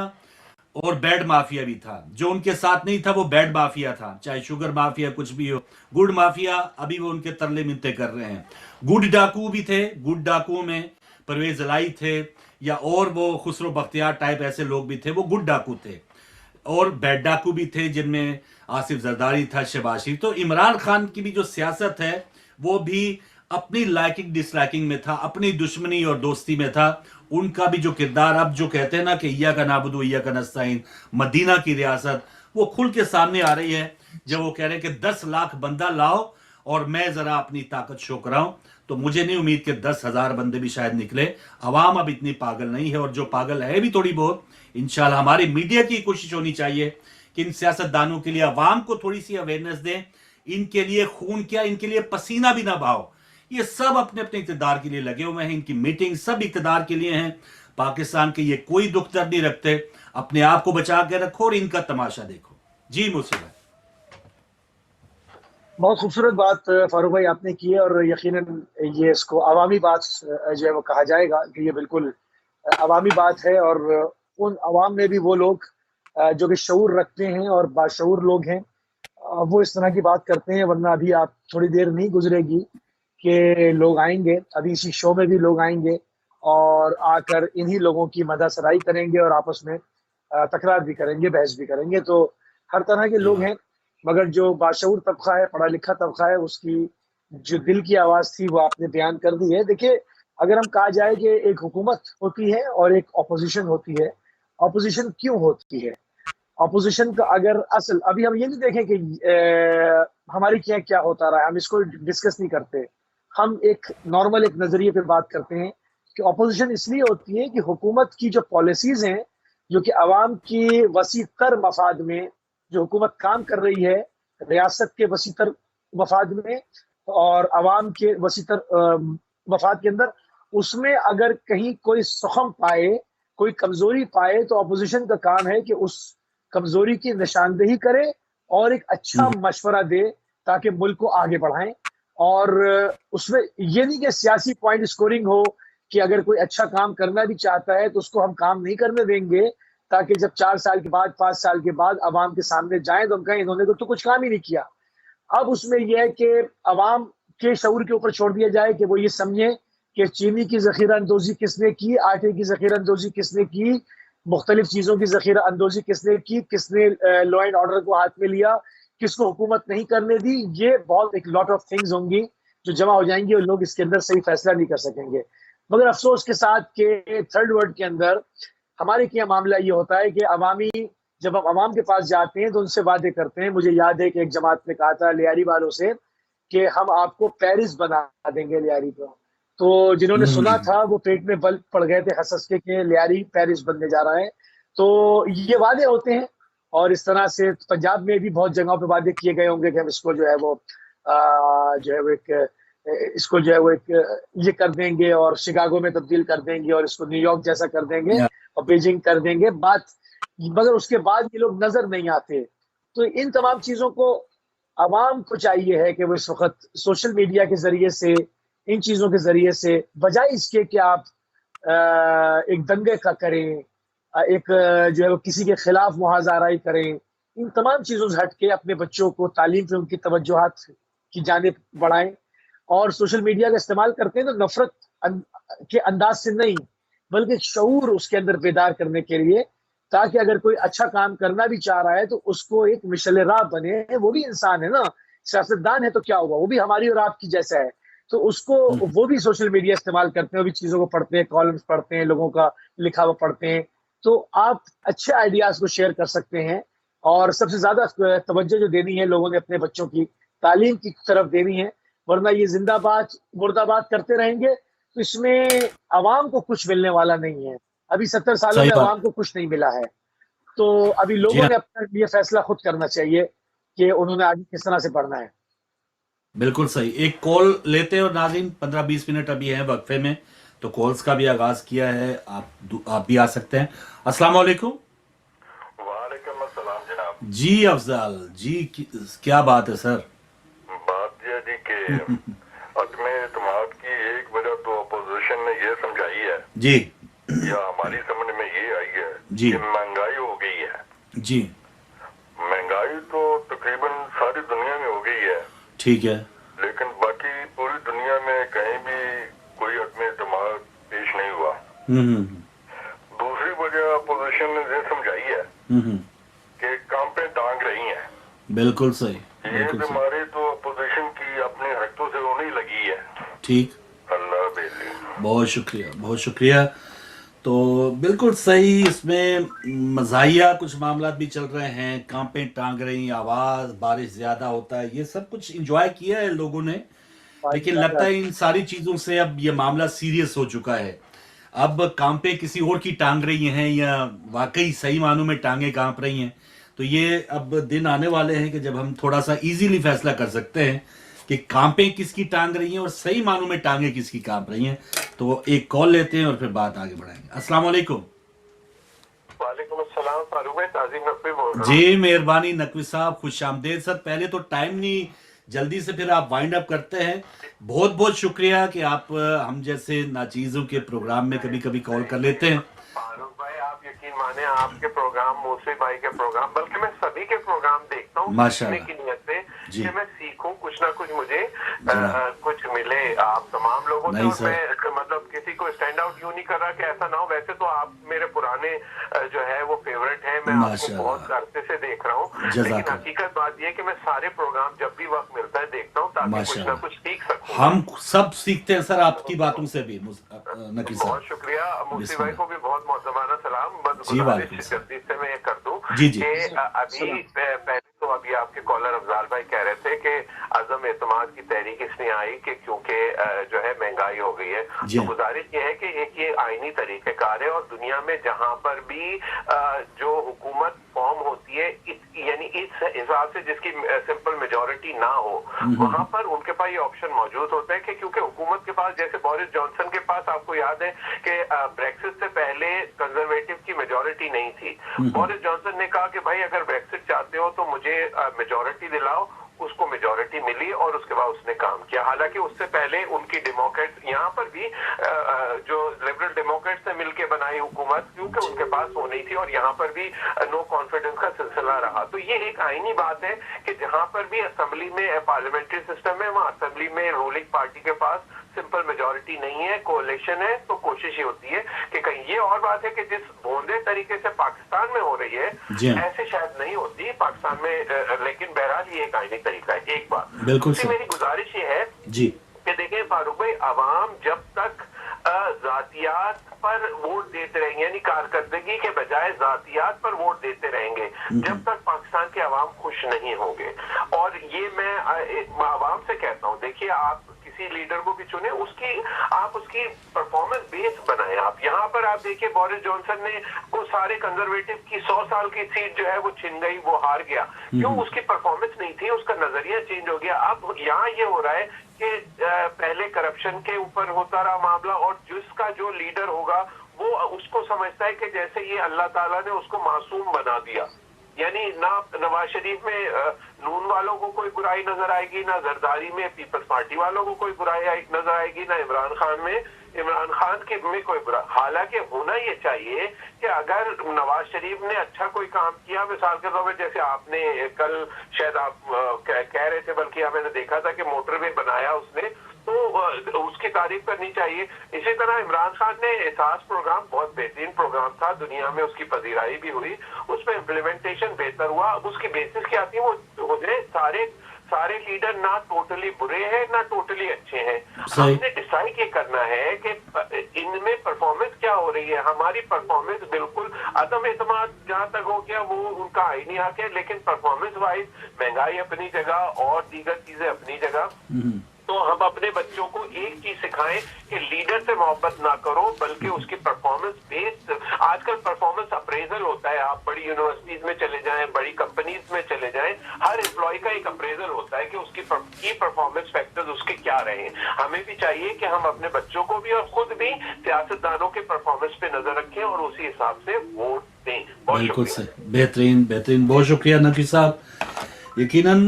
और बैड माफिया भी था। जो उनके साथ नहीं था वो बैड माफिया था, चाहे शुगर माफिया कुछ भी हो। गुड माफिया अभी वो उनके तरले मिन्नतें कर रहे हैं। गुड डाकू भी थे, गुड डाकुओं में परवेज इलाही थे या और वो खुसरो बख्तियार टाइप ऐसे लोग भी थे, वो गुड डाकू थे। और बैड डाकू भी थे जिनमें आसिफ जरदारी था, शहबाज शरीफ। तो इमरान खान की भी जो सियासत है वो भी अपनी लाइकिंग डिसलाइकिंग में था, अपनी दुश्मनी और दोस्ती में था। उनका भी जो किरदार, अब जो कहते हैं ना कि इय्या का नाबुदु इय्या का नस्ताइन, मदीना की रियासत, वो खुल के सामने आ रही है जब वो कह रहे हैं कि 10 लाख बंदा लाओ और मैं जरा अपनी ताकत शो कराऊं। तो मुझे नहीं उम्मीद कि 10,000 बंदे भी शायद निकले। अवाम अब इतनी पागल नहीं है, और जो पागल है भी थोड़ी बहुत, इंशाल्लाह हमारी मीडिया की कोशिश होनी चाहिए कि इन सियासतदानों के लिए अवाम को थोड़ी सी अवेयरनेस दें। इनके लिए खून क्या, इनके लिए पसीना भी ना बहाओ। ये सब अपने अपने इक़्तिदार के लिए लगे हुए हैं, इनकी मीटिंग सब इक़्तिदार के लिए हैं। पाकिस्तान के ये कोई दुख दर्द नहीं रखते। अपने आप को बचा के रखो और इनका तमाशा देखो। जी मुझसे बहुत खूबसूरत बात फारूक भाई आपने की है, और यकीनन ये इसको अवामी बात जो है वो कहा जाएगा कि ये बिल्कुल अवामी बात है। और उन अवाम में भी वो लोग जो कि शऊर रखते हैं और बाशऊर लोग हैं, वो इस तरह की बात करते हैं। वरना अभी आप थोड़ी देर नहीं गुजरेगी कि लोग आएंगे, अभी इसी शो में भी लोग आएंगे और आकर इन्हीं लोगों की मदद सराई करेंगे और आपस में तकरार भी करेंगे, बहस भी करेंगे। तो हर तरह के सही लोग बात। हैं, मगर जो बाशऊर तबका है, पढ़ा लिखा तबका है, उसकी जो दिल की आवाज़ थी वो आपने बयान कर दी है। देखिए, अगर हम कहा जाए कि एक हुकूमत होती है और एक अपोजिशन होती है, अपोजिशन क्यों होती है? अपोजिशन का अगर असल, अभी हम ये नहीं देखें कि हमारी क्या क्या होता रहा है, हम इसको डिस्कस नहीं करते। हम एक नॉर्मल एक नजरिए पे बात करते हैं कि अपोजिशन इसलिए होती है कि हुकूमत की जो पॉलिसीज हैं, जो कि आवाम की वसी तर मफाद में जो हुकूमत काम कर रही है, रियासत के वसी तर मफाद में और आवाम के वसी तर मफाद के अंदर, उसमें अगर कहीं कोई सहम पाए, कोई कमजोरी पाए, तो अपोजिशन का काम है कि उस कमजोरी की निशानदेही करे और एक अच्छा मशवरा दे ताकि मुल्क को आगे बढ़ाएं। और उसमें ये नहीं कि सियासी पॉइंट स्कोरिंग हो कि अगर कोई अच्छा काम करना भी चाहता है तो उसको हम काम नहीं करने देंगे, ताकि जब 4 साल के बाद 5 साल के बाद अवाम के सामने जाएं तो हम कहें इन्होंने तो कुछ काम ही नहीं किया। अब उसमें यह है कि अवाम के शऊर के ऊपर छोड़ दिया जाए कि वो ये समझें कि चीनी की जखीरा अंदोजी किसने की, आटे की जखीरा अंदोजी किसने की, मुख्तलिफ चीज़ों की जखीरा अंदोजी किसने की, किसने लॉ एंड ऑर्डर को हाथ में लिया, किसको हुकूमत नहीं करने दी। ये बहुत एक लॉट ऑफ थिंग्स होंगी जो जमा हो जाएंगी और लोग इसके अंदर सही फैसला नहीं कर सकेंगे। मगर अफसोस के साथ के थर्ड वर्ल्ड के अंदर हमारे क्या मामला ये होता है कि अवामी, जब हम अवाम के पास जाते हैं तो उनसे वादे करते हैं। मुझे याद है कि एक जमात ने कहा था लियारी वालों से कि हम आपको पेरिस बना देंगे लियारी को। तो जिन्होंने सुना हम्म। था वो पेट में बल पड़ गए थे हंस हंस के कि लियारी पेरिस बनने जा रहा है। तो ये वादे होते हैं, और इस तरह से पंजाब में भी बहुत जगहों पे वादे किए गए होंगे कि हम इसको जो है वो जो है वो एक इसको जो है वो एक ये कर देंगे और शिकागो में तब्दील कर देंगे और इसको न्यूयॉर्क जैसा कर देंगे या, और बीजिंग कर देंगे बात। मगर उसके बाद ये लोग नजर नहीं आते। तो इन तमाम चीजों को आवाम को चाहिए है कि वो इस वक्त सोशल मीडिया के जरिए से, इन चीजों के जरिए से, बजाय इसके कि आप एक दंगे का करें, एक जो है वो किसी के खिलाफ मुहाजाराई करें, इन तमाम चीजों से हट के अपने बच्चों को तालीम पे उनकी तवज्जोहात की जानिब बढ़ाएं। और सोशल मीडिया का इस्तेमाल करते हैं तो नफरत के अंदाज से नहीं, बल्कि शऊर उसके अंदर बेदार करने के लिए, ताकि अगर कोई अच्छा काम करना भी चाह रहा है तो उसको एक मिशल राह बने। वो भी इंसान है ना, सियासतदान है तो क्या हुआ, वो भी हमारी और आपकी जैसा है। तो उसको, वो भी सोशल मीडिया इस्तेमाल करते हैं, वो भी चीज़ों को पढ़ते हैं, कॉलम्स पढ़ते हैं, लोगों का लिखा हुआ पढ़ते हैं। तो आप अच्छे आइडियाज़ को शेयर कर सकते हैं। और सबसे ज़्यादा तवज्जो जो देनी है लोगों ने अपने बच्चों की तालीम की तरफ देनी है। वरना ये जिंदाबाद मुर्दाबाद करते रहेंगे तो इसमें आवाम को कुछ मिलने वाला नहीं है। अभी 70 सालों सही में बात। आवाम को कुछ नहीं मिला है। तो अभी जी लोगों हाँ, ने अपना ये फैसला खुद करना चाहिए कि उन्होंने आगे किस तरह से बढ़ना है। बिल्कुल सही। एक कॉल लेते हैं और नाज़रीन 15-20 मिनट अभी हैं वक्फे में, तो कॉल्स का भी आगाज किया है। आप भी आ सकते हैं। अस्सलाम वालेकुम। वालेकुम अस्सलाम जनाब। जी अफजल जी, क्या बात है सर? बात यह जी कि अदम एतमाद की एक वजह तो अपोजिशन ने ये समझाई है जी या हमारी समझ में ये आई है जी कि महंगाई हो गई है। जी, महंगाई तो तकरीबन सारी दुनिया में हो गई है, ठीक है। लेकिन बाकी पूरी दुनिया में कहीं भी कोई अदम एतमाद पेश नहीं हुआ। हम्म। दूसरी वजह अपोजिशन ने ये समझाई है हम्म। कि कांपे टांग रही हैं। बिल्कुल सही, ये बिल्कुल सही। बीमारी तो अपोजिशन की अपने हरकतों से होने ही लगी है। ठीक, अल्लाह बेली। बहुत शुक्रिया, बहुत शुक्रिया। तो बिल्कुल सही, इसमें मज़ाहिया कुछ मामला भी चल रहे हैं, कांपे टांग रही, आवाज़, बारिश ज़्यादा होता है, ये सब कुछ इंजॉय किया है लोगों ने। लेकिन लगता है इन सारी चीज़ों से अब ये मामला सीरियस हो चुका है। अब कांपे किसी और की टांग रही हैं या वाकई सही मानों में टांगे कांप रही हैं, तो ये अब दिन आने वाले हैं कि जब हम थोड़ा सा इजीली फैसला कर सकते हैं कि कांपे किसकी टांग रही हैं और सही मानों में टांगे किसकी कांप रही हैं। तो एक कॉल लेते हैं और फिर बात आगे बढ़ाएंगे। अस्सलाम वालेकुम। वालेकुम अस्सलाम फारूक भाई, ताज़ीम नकवी बोल रहा हूँ। जी मेहरबानी नकवी साहब, खुश आमदेद सर। पहले तो टाइम नहीं जल्दी से फिर आप वाइंड अप करते हैं। बहुत बहुत शुक्रिया कि आप हम जैसे नाचीज़ों के प्रोग्राम में कभी कभी कॉल कर लेते हैं। फारूक भाई, आप यकीन माने आपके प्रोग्राम, मूसी भाई के प्रोग्राम, बल्कि मैं सभी के प्रोग्राम देखता हूँ सीखने की नियत से जी। कि मैं सीखूं, कुछ ना कुछ मुझे जनाब। कुछ मिले आप तमाम लोगों से। नहीं और सर। मैं मतलब किसी को स्टैंड आउट यूं नहीं कर रहा कि ऐसा ना हो। वैसे तो आप मेरे पुराने जो है वो फेवरेट हैं, मैं आपको माशाअल्लाह। बहुत अरसे से देख रहा हूँ, लेकिन जज़ाकल्लाह। हकीकत बात यह है कि मैं सारे प्रोग्राम जब भी वक्त मिलता है देखता हूँ ताकि कुछ ना माशाअल्लाह। कुछ सीख सकूं। हम सब सीखते हैं सर आपकी बातों से भी नकी बहुत साहब। शुक्रिया। मूसी भाई को भी बहुत मोहतरमाना सलाम। बस जी, गुजारिश वालेकुम सलाम। जल्दी से मैं ये कर दूं जी, जी। कि अभी पहले तो अभी आपके कॉलर अफजाल भाई कह रहे थे कि अज़म एतमाद की तहरीक इसलिए आई कि क्योंकि जो है महंगाई हो गई है। जी। तो गुजारिश ये है कि एक ये आईनी तरीक़ेकार है और दुनिया में जहां पर भी जो हुकूमत फॉर्म होती है यानी इस हिसाब से जिसकी सिंपल मेजोरिटी ना हो, वहां पर उनके पास ये ऑप्शन मौजूद होता है कि क्योंकि हुकूमत के पास, जैसे बोरिस जॉनसन के पास, आपको याद है कि ब्रेक्सिट से पहले कंजर्वेटिव की मेजोरिटी नहीं थी। बोरिस जॉनसन ने कहा कि भाई अगर ब्रेक्सिट चाहते हो तो मुझे मेजोरिटी दिलाओ, उसको मेजोरिटी मिली और उसके बाद उसने काम किया। हालांकि उससे पहले उनकी डेमोक्रेट्स यहाँ पर भी जो लिबरल डेमोक्रेट्स ने मिलकर बनाई हुकूमत, क्योंकि उनके पास वो नहीं थी और यहाँ पर भी नो कॉन्फिडेंस का सिलसिला रहा। तो ये एक आईनी बात है कि जहाँ पर भी असेंबली में पार्लियामेंट्री सिस्टम है, वहाँ असेंबली में रूलिंग पार्टी के पास सिंपल मेजोरिटी नहीं है, कोalition है, तो कोशिश ये होती है कि कहीं ये और बात है कि जिस भोंदे तरीके से पाकिस्तान में हो रही है ऐसे शायद नहीं होती पाकिस्तान में, लेकिन बहरहाल ये एक आईनी तरीका है। एक बात बिल्कुल दूसरी मेरी गुजारिश ये है जी कि देखें फारूक भाई, अवाम जब तक जातियात पर वोट देते रहेंगे, यानी कारकर्दगी के बजाय जातियात पर वोट देते रहेंगे, जब तक पाकिस्तान के अवाम खुश नहीं होंगे। और ये मैं अवाम से कहता हूँ, देखिए आप किसी लीडर को भी चुने, आप उसकी परफॉर्मेंस बेस बनाए। आप यहाँ पर आप देखिए बोरिस जॉनसन ने को सारे कंजर्वेटिव की 100 साल की सीट जो है वो छिन गई, वो हार गया। क्यों? उसकी परफॉर्मेंस नहीं थी, उसका नजरिया चेंज हो गया। अब यहाँ ये हो रहा है कि पहले करप्शन के ऊपर होता रहा मामला और जिसका जो लीडर होगा वो उसको समझता है कि जैसे ये अल्लाह ताला ने उसको मासूम बना दिया। यानी ना नवाज शरीफ में नून वालों को कोई बुराई नजर आएगी, ना जरदारी में पीपल्स पार्टी वालों को कोई बुराई नजर आएगी, ना इमरान खान में कोई बुरा। हालांकि होना ये चाहिए कि अगर नवाज शरीफ ने अच्छा कोई काम किया, मिसाल के तौर पर जैसे आपने कल शायद आप कह रहे थे, बल्कि मैंने देखा था कि मोटरवे बनाया उसने, तो उसकी तारीफ करनी चाहिए। इसी तरह इमरान खान ने एहसास प्रोग्राम बहुत बेहतरीन प्रोग्राम था, दुनिया में उसकी पजीराई भी हुई, उसमें इम्प्लीमेंटेशन बेहतर हुआ। उसकी बेसिस क्या थी? वो सारे लीडर ना टोटली बुरे हैं ना टोटली अच्छे हैं। हमने डिसाइड ये करना है कि इनमें परफॉर्मेंस क्या हो रही है। हमारी परफॉर्मेंस बिल्कुल अदम एतमाद जहां तक हो गया वो उनका आईनी हक है, लेकिन परफॉर्मेंस वाइज महंगाई अपनी जगह और दीगर चीजें अपनी जगह। तो हम अपने बच्चों को एक चीज सिखाएं कि लीडर से मोहब्बत ना करो बल्कि उसकी परफॉर्मेंस बेस्ड। आजकल परफॉर्मेंस अप्रेजल होता है, आप बड़ी यूनिवर्सिटीज में चले जाएं, बड़ी कंपनीज में चले जाएं, हर एम्प्लॉय का एक अप्रेजल होता है कि उसकी परफॉर्मेंस फैक्टर्स उसके क्या रहे। हमें भी चाहिए कि हम अपने बच्चों को भी और खुद भी सियासतदानों के परफॉर्मेंस पे नजर रखें और उसी हिसाब से वोट दें। बिल्कुल सही, बेहतरीन बेहतरीन, बहुत शुक्रिया नकी साहब। यकीनन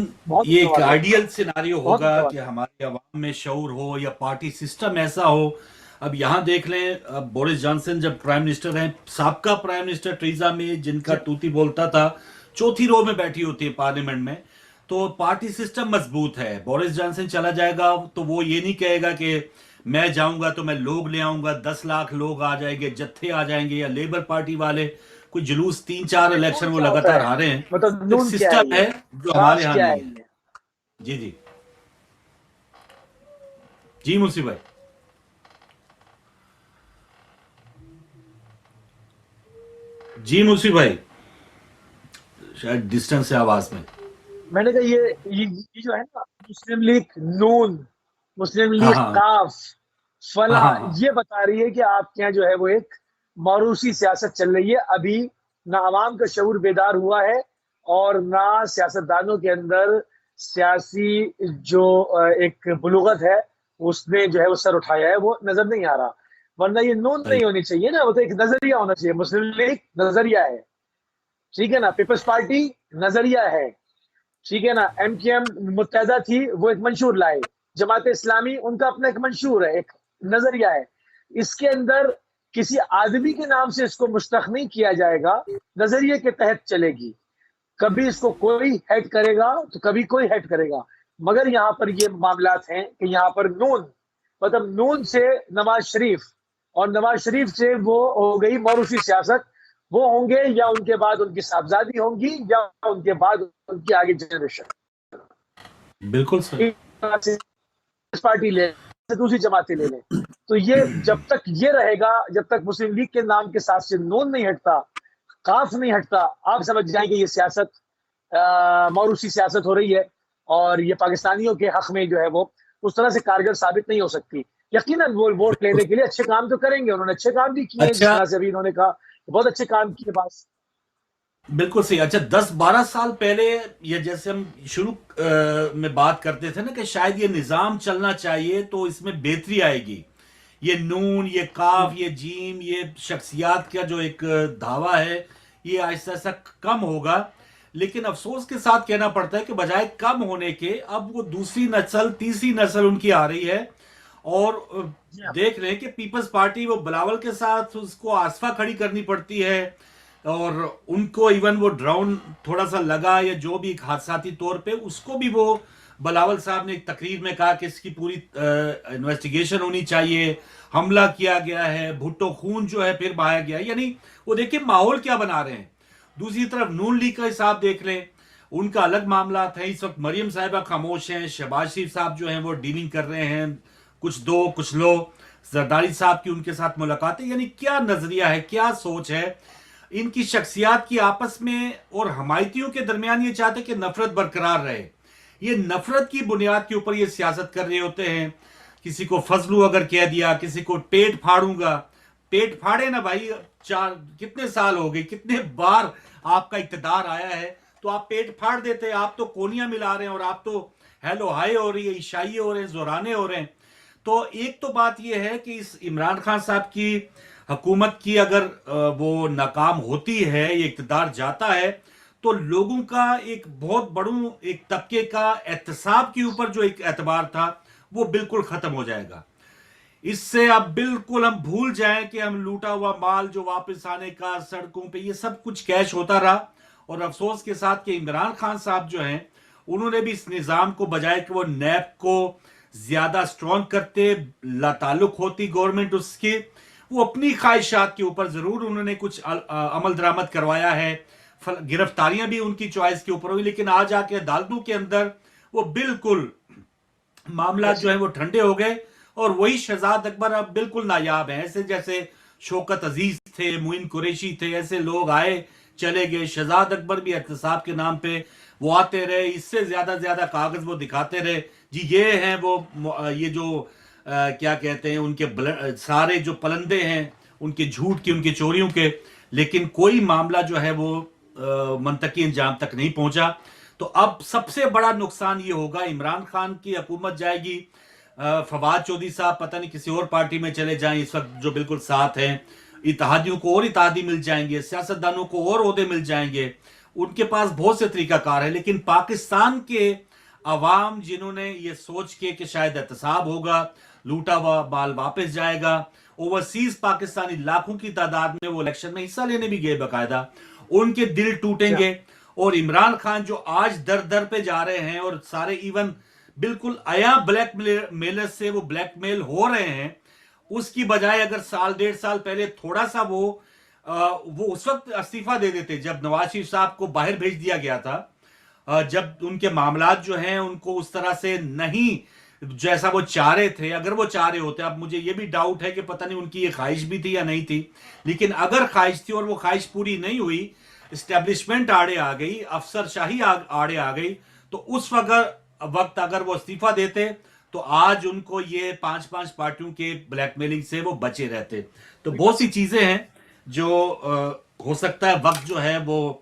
ये एक आइडियल सिनारियो होगा कि हमारे अवाम में शऊर हो या पार्टी सिस्टम ऐसा हो। अब यहाँ देख लें, अब बोरिस जॉनसन जब प्राइम मिनिस्टर हैं, साबका प्राइम मिनिस्टर टेरेसा मे जिनका तूती बोलता था, चौथी रो में बैठी होती है पार्लियामेंट में, तो पार्टी सिस्टम मजबूत है। बोरिस जॉनसन चला जाएगा तो वो ये नहीं कहेगा कि मैं जाऊंगा तो मैं लोग ले आऊंगा, 10 लाख लोग आ जाएंगे, जत्थे आ जाएंगे, या लेबर पार्टी वाले कोई जुलूस 3-4 इलेक्शन वो लगातार हारे हैं। मतलब सिस्टम है जो हमारे यहाँ नहीं है। जी जी जी मुंशी भाई। जी मुंशी भाई, शायद डिस्टेंस है आवाज में। मैंने कहा ये जो है ना, मुस्लिम लीग नून, मुस्लिम लीग काफ फला, ये बता रही है कि आपके यहाँ जो है वो एक मारूसी सियासत चल रही है। अभी ना अवाम का शऊर बेदार हुआ है और ना सियासतदानों के अंदर सियासी जो एक बुलुगत है उसने जो है वो सर उठाया है, वो नजर नहीं आ रहा। वरना ये नून नहीं होनी चाहिए ना, वो तो एक नजरिया होना चाहिए। मुस्लिम लीग नजरिया है, ठीक है ना, पीपल्स पार्टी नजरिया है, ٹھیک ہے نا, ایم کیو ایم متحدہ تھی, وہ ایک منشور لائے, جماعت اسلامی ان کا اپنا ایک منشور ہے, ایک نظریہ ہے. اس کے اندر کسی آدمی کے نام سے اس کو مشتق نہیں کیا جائے گا, نظریے کے تحت چلے گی. کبھی اس کو کوئی ہیڈ کرے گا تو کبھی کوئی ہیڈ کرے گا. مگر یہاں پر یہ معاملات ہیں کہ یہاں پر نون, مطلب نون سے نواز شریف, اور نواز شریف سے وہ ہو گئی موروثی سیاست, وہ ہوں گے یا ان کے بعد ان کی صاحبزادی ہوں گی یا ان کے بعد ان کی آگے جنریشن. بالکل سر. پارٹی لے دوسری جماعتیں لے لیں, تو یہ جب تک یہ رہے گا, جب تک مسلم لیگ کے نام کے ساتھ سے نون نہیں ہٹتا, کاف نہیں ہٹتا, آپ سمجھ جائیں کہ یہ سیاست موروثی سیاست ہو رہی ہے, اور یہ پاکستانیوں کے حق میں جو ہے وہ اس طرح سے کارگر ثابت نہیں ہو سکتی. یقیناً وہ ووٹ لینے کے لیے اچھے کام تو کریں گے, انہوں نے اچھے کام بھی کیے ہیں, جس اچھا, طرح سے ابھی انہوں نے کہا بہت اچھے کام کیے پاس. بالکل صحیح. اچھا 10-12 سال پہلے یہ جیسے ہم شروع میں بات کرتے تھے نا کہ شاید یہ نظام چلنا چاہیے تو اس میں بہتری آئے گی, یہ نون, یہ کاف, یہ جیم, یہ شخصیات کا جو ایک دعویٰ ہے یہ آہستہ آہستہ کم ہوگا. لیکن افسوس کے ساتھ کہنا پڑتا ہے کہ بجائے کم ہونے کے اب وہ دوسری نسل, تیسری نسل ان کی آ رہی ہے, اور دیکھ رہے ہیں کہ پیپلز پارٹی وہ بلاول کے ساتھ اس کو آصفہ کھڑی کرنی پڑتی ہے, اور ان کو ایون وہ ڈراؤن تھوڑا سا لگا یا جو بھی ایک حادثاتی طور پہ, اس کو بھی وہ بلاول صاحب نے ایک تقریر میں کہا کہ اس کی پوری انویسٹیگیشن ہونی چاہیے, حملہ کیا گیا ہے, بھٹو خون جو ہے پھر بہایا گیا ہے. یعنی وہ دیکھیں ماحول کیا بنا رہے ہیں. دوسری طرف نون لیگ کا حساب دیکھ لیں, ان کا الگ معاملات ہیں. اس وقت مریم صاحبہ خاموش ہیں, شہباز شریف صاحب جو ہیں وہ ڈیلنگ کر رہے ہیں, کچھ دو کچھ لو, زرداری صاحب کی ان کے ساتھ ملاقاتیں. یعنی کیا نظریہ ہے, کیا سوچ ہے ان کی شخصیات کی آپس میں, اور حمایتیوں کے درمیان یہ چاہتے کہ نفرت برقرار رہے. یہ نفرت کی بنیاد کے اوپر یہ سیاست کر رہے ہوتے ہیں. کسی کو فضلو اگر کہہ دیا, کسی کو پیٹ پھاڑوں گا, پیٹ پھاڑے نا بھائی, کتنے سال ہو گئے, کتنے بار آپ کا اقتدار آیا ہے تو آپ پیٹ پھاڑ دیتے. آپ تو کونیاں ملا رہے ہیں, اور آپ تو ہیلو ہائی ہو رہی ہے, عیشائی ہو رہے ہیں, زورانے ہو رہے ہیں. تو ایک تو بات یہ ہے کہ اس عمران خان صاحب کی حکومت کی اگر وہ ناکام ہوتی ہے, یہ اقتدار جاتا ہے, تو لوگوں کا ایک بہت بڑوں ایک طبقے کا احتساب کے اوپر جو ایک اعتبار تھا وہ بالکل ختم ہو جائے گا. اس سے اب بالکل ہم بھول جائیں کہ ہم لوٹا ہوا مال جو واپس آنے کا, سڑکوں پہ یہ سب کچھ کیش ہوتا رہا. اور افسوس کے ساتھ کہ عمران خان صاحب جو ہیں انہوں نے بھی اس نظام کو بجائے کہ وہ نیب کو زیادہ سٹرونگ کرتے, لا تعلق ہوتی گورنمنٹ اس کی, وہ اپنی خواہشات کے اوپر ضرور انہوں نے کچھ عمل درآمد کروایا ہے. گرفتاریاں بھی ان کی چوائس کے اوپر ہوئی, لیکن آج آ کے عدالتوں کے اندر وہ بالکل معاملات جو ہیں وہ ٹھنڈے ہو گئے, اور وہی شہزاد اکبر اب بالکل نایاب ہیں. ایسے جیسے شوکت عزیز تھے, معین قریشی تھے, ایسے لوگ آئے چلے گئے. شہزاد اکبر بھی احتساب کے نام پہ وہ آتے رہے, اس سے زیادہ کاغذ وہ دکھاتے رہے, جی یہ ہیں وہ, یہ جو کیا کہتے ہیں ان کے سارے جو پلندے ہیں ان کے جھوٹ کی, ان کے چوریوں کے, لیکن کوئی معاملہ جو ہے وہ منطقی انجام تک نہیں پہنچا. تو اب سب سے بڑا نقصان یہ ہوگا, عمران خان کی حکومت جائے گی, فواد چودھری صاحب پتہ نہیں کسی اور پارٹی میں چلے جائیں اس وقت جو بالکل ساتھ ہیں, اتحادیوں کو اور اتحادی مل جائیں گے, سیاستدانوں کو اور عہدے مل جائیں گے, ان کے پاس بہت سے طریقہ کار ہے. لیکن پاکستان کے عوام جنہوں نے یہ سوچ کے کہ شاید احتساب ہوگا, لوٹا ہوا مال واپس جائے گا, اوورسیز پاکستانی لاکھوں کی تعداد میں وہ الیکشن میں حصہ لینے بھی گئے باقاعدہ, ان کے دل ٹوٹیں گے. اور عمران خان جو آج در در پہ جا رہے ہیں, اور سارے ایون بالکل عیاں بلیک میلر سے وہ بلیک میل ہو رہے ہیں, اس کی بجائے اگر سال 1.5 سال پہلے تھوڑا سا وہ اس وقت استعفیٰ دے دیتے جب نواز شریف صاحب کو باہر بھیج دیا گیا تھا, جب ان کے معاملات جو ہیں ان کو اس طرح سے نہیں جیسا وہ چاہ رہے تھے, اگر وہ چاہ رہے ہوتے, اب مجھے یہ بھی ڈاؤٹ ہے کہ پتہ نہیں ان کی یہ خواہش بھی تھی یا نہیں تھی, لیکن اگر خواہش تھی اور وہ خواہش پوری نہیں ہوئی, اسٹیبلشمنٹ آڑے آ گئی, افسر شاہی آڑے آ گئی, تو اس وقت اگر وہ استعفیٰ دیتے تو آج ان کو یہ 5 پارٹیوں کے بلیک میلنگ سے وہ بچے رہتے. تو بہت سی چیزیں ہیں جو ہو سکتا ہے وقت جو ہے وہ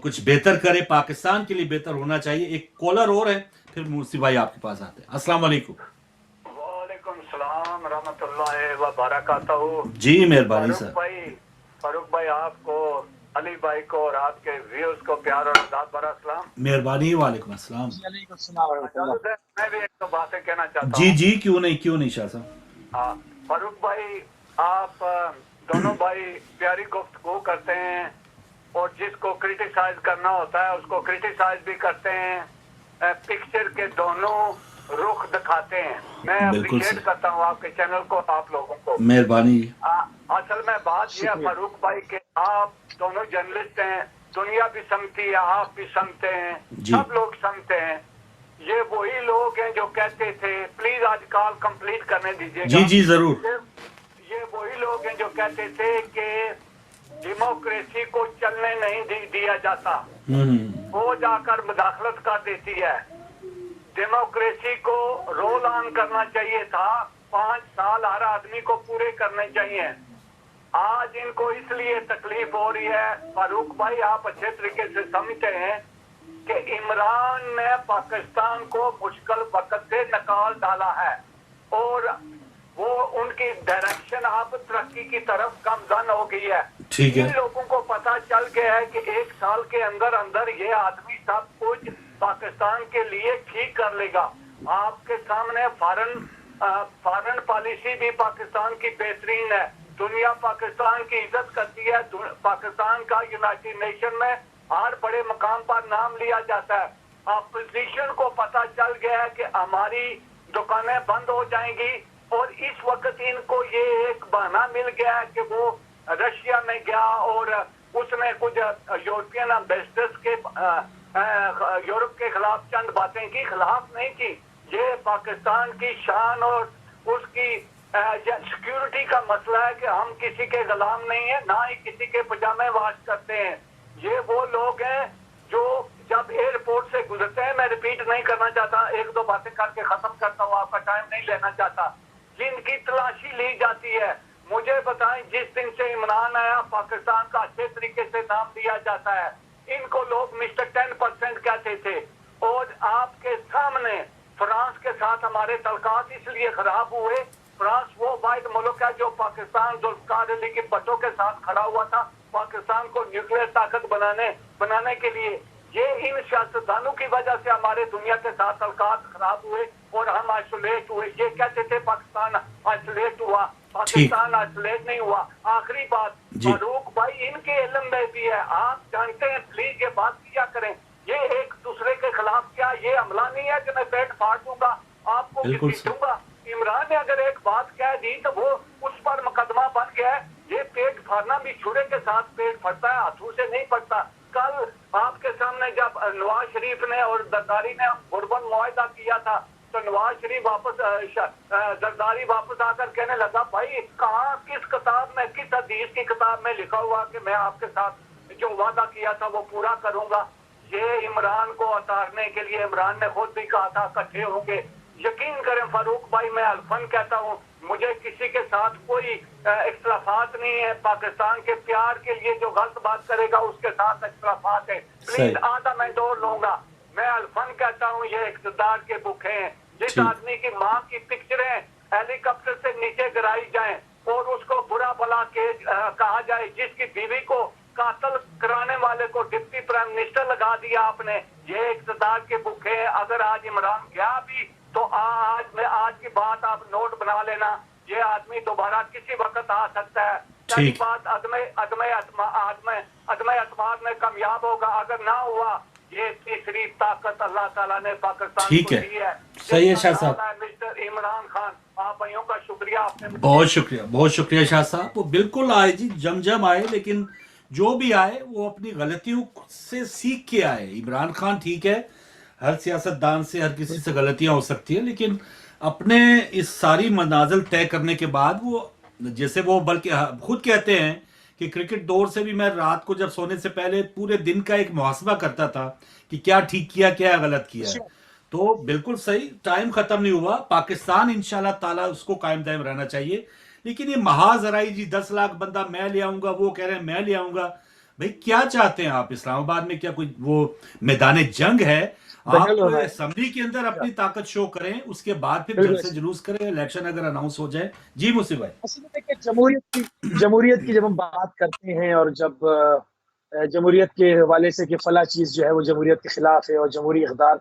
کچھ بہتر کرے, پاکستان کے لیے بہتر ہونا چاہیے. ایک کالر اور ہے, پھر مرسی بھائی آپ کے پاس آتے ہیں. السلام علیکم. وعلیکم السلام رحمۃ اللہ وبرکاتہ. جی مہربانی سر. فاروق بھائی آپ کو अली भाई को और आपके व्यूअर्स को प्यार और आदाब भरा सलाम। मेहरबानी, वालेकुम अस्सलाम। मैं भी एक दो बातें कहना चाहता जी हूँ। जी, क्यों नहीं शाह साहब। हाँ, फारूक भाई, आप दोनों भाई प्यारी गुफ्तगू करते हैं और जिसको क्रिटिसाइज करना होता है उसको क्रिटिसाइज भी करते हैं। पिक्चर के दोनों रुख दिखाते हैं। मैं बिल्कुल अप्रिशिएट सही। करता हूँ आपके चैनल को, आप लोगों को। मेहरबानी। असल में बात यह है फारूक भाई के आप दोनों जर्नलिस्ट हैं, दुनिया भी समझती है, आप भी समझते हैं, जी। सब लोग समझते हैं। ये वही लोग हैं जो कहते थे, प्लीज आज कॉल कंप्लीट करने दीजिएगा। जी जी जरूर। ये वही लोग हैं जो कहते थे कि डेमोक्रेसी को चलने नहीं दिया जाता, वो जाकर मुदाखलत कर देती है। डेमोक्रेसी को रोल ऑन करना चाहिए था, 5 साल हर आदमी को पूरे करने चाहिए। आज इनको इसलिए तकलीफ हो रही है। फारूक भाई, आप अच्छे तरीके से समझते हैं कि इमरान ने पाकिस्तान को मुश्किल वक्त से निकाल डाला है और वो उनकी डायरेक्शन आप तरक्की की तरफ गामजन हो गई है। ठीक है। इन लोगों को पता चल गया है कि 1 साल के अंदर अंदर ये आदमी सब कुछ पाकिस्तान के लिए ठीक कर लेगा। आपके सामने फॉरेन पॉलिसी भी पाकिस्तान की बेहतरीन है। दुनिया पाकिस्तान की इज्जत करती है। पाकिस्तान का यूनाइटेड नेशन में हर बड़े मकाम पर नाम लिया जाता है। अपोजिशन को पता चल गया है कि हमारी दुकानें बंद हो जाएंगी और इस वक्त इनको ये एक बहाना मिल गया है कि वो रशिया में गया और उसने कुछ यूरोपियन एम्बेसडर्स के यूरोप के खिलाफ चंद बातें की, खिलाफ नहीं की। ये पाकिस्तान की शान और उसकी सिक्योरिटी का मसला है कि हम किसी के गुलाम नहीं है, ना ही किसी के पजामे वाश करते हैं। ये वो लोग हैं जो जब एयरपोर्ट से गुजरते हैं, मैं रिपीट नहीं करना चाहता, 1-2 बातें करके खत्म करता हूँ, आपका टाइम नहीं लेना चाहता, जिनकी तलाशी ली जाती है। मुझे बताएं, जिस दिन से इमरान आया पाकिस्तान का अच्छे तरीके से नाम लिया जाता है। इनको लोग मिस्टर 10% कहते थे और आपके सामने फ्रांस के साथ हमारे तल्कात इसलिए खराब हुए। फ्रांस वो वाहिद मुल्क है जो पाकिस्तान जुल्फकार अली की भट्टो के साथ खड़ा हुआ था पाकिस्तान को न्यूक्लियर ताकत बनाने के लिए। ये इन सियासतदानों की वजह से हमारे दुनिया के साथ तल्कात खराब हुए और हम आइसोलेट हुए। ये कहते थे पाकिस्तान आइसोलेट हुआ, पाकिस्तान आइसोलेट नहीं हुआ। आखिरी बात फारूक भाई, इनके इल्म में भी है, आप जानते हैं, प्लीज ये बात किया करें। ये एक दूसरे के खिलाफ क्या ये हमला नहीं है कि मैं पेट फाड़ दूंगा, आपको दूंगा। इमरान ने अगर एक बात कह दी तो वो उस पर मुकदमा बन गया है। ये पेट फाड़ना भी छुरे के साथ पेट फटता है, हाथों से नहीं फटता। कल आपके सामने जब नवाज शरीफ ने और जरदारी ने गुरबन मुआहदा किया था तो नवाज शरीफ जरदारी वापस आकर कहने लगा, भाई कहाँ, किस किताब में, किस हदीस की किताब में लिखा हुआ कि मैं आपके साथ जो वादा किया था वो पूरा करूंगा। ये इमरान को उतारने के लिए इमरान ने खुद भी कहा था इकट्ठे होंगे। यकीन करें फारूक भाई, मैं अल्फन कहता हूँ, मुझे किसी के साथ कोई इख्तलाफात नहीं है। पाकिस्तान के प्यार के लिए जो गलत बात करेगा उसके साथ इख्तलाफात है। प्लीज आधा मिनट और लूंगा। मैं अल्फन कहता हूँ, ये इक़्तिदार के भूखे हैं। जिस आदमी की माँ की पिक्चरें हेलीकॉप्टर से नीचे गिराई जाएं और उसको बुरा भला के कहा जाए, जिसकी बीवी को कातल कराने वाले को डिप्टी प्राइम मिनिस्टर लगा दिया आपने, ये इक़्तिदार के भूखे हैं। अगर आज इमरान गया भी तो आज की बात आप नोट बना लेना, ये आदमी दोबारा किसी वक्त आ सकता है। पहली बात, अदम अतमाद में कामयाब होगा। अगर ना हुआ, ये तीसरी ताकत अल्लाह ताला ने पाकिस्तान को दी है। सही है शाह साहब। मिस्टर इमरान खान, आप भाइयों का शुक्रिया, आपने बहुत शुक्रिया शाह साहब। वो बिल्कुल आए जी, जम आए, लेकिन जो भी आए वो अपनी गलतियों से सीख के आए। इमरान खान ठीक है, हर सियासतदान से हर किसी से गलतियां हो सकती है, लेकिन अपने इस सारी मनाजिल तय करने के बाद वो, जैसे वो बल्कि खुद कहते हैं कि क्रिकेट दौर से भी मैं रात को जब सोने से पहले पूरे दिन का एक मुहासबा करता था कि क्या ठीक किया, क्या गलत किया। तो बिल्कुल सही, टाइम खत्म नहीं हुआ। पाकिस्तान इंशाल्लाह ताला उसको कायम दायम रहना चाहिए। लेकिन ये महाजराई जी 10 लाख बंदा मैं ले आऊंगा, वो कह रहे हैं मैं ले आऊंगा, भाई क्या चाहते हैं आप? इस्लामाबाद में क्या कोई वो मैदान जंग है? आप असेंबली के अंदर अपनी ताकत शो करें, उसके बाद फिर जलसे जुलूस करें, इलेक्शन अगर अनाउंस हो जाए। जी मुसीब भाई, जमहूरियत की जब हम बात करते हैं और जब جمہوریت کے حوالے سے کہ فلاں چیز جو ہے وہ جمہوریت کے خلاف ہے اور جمہوری اقدار.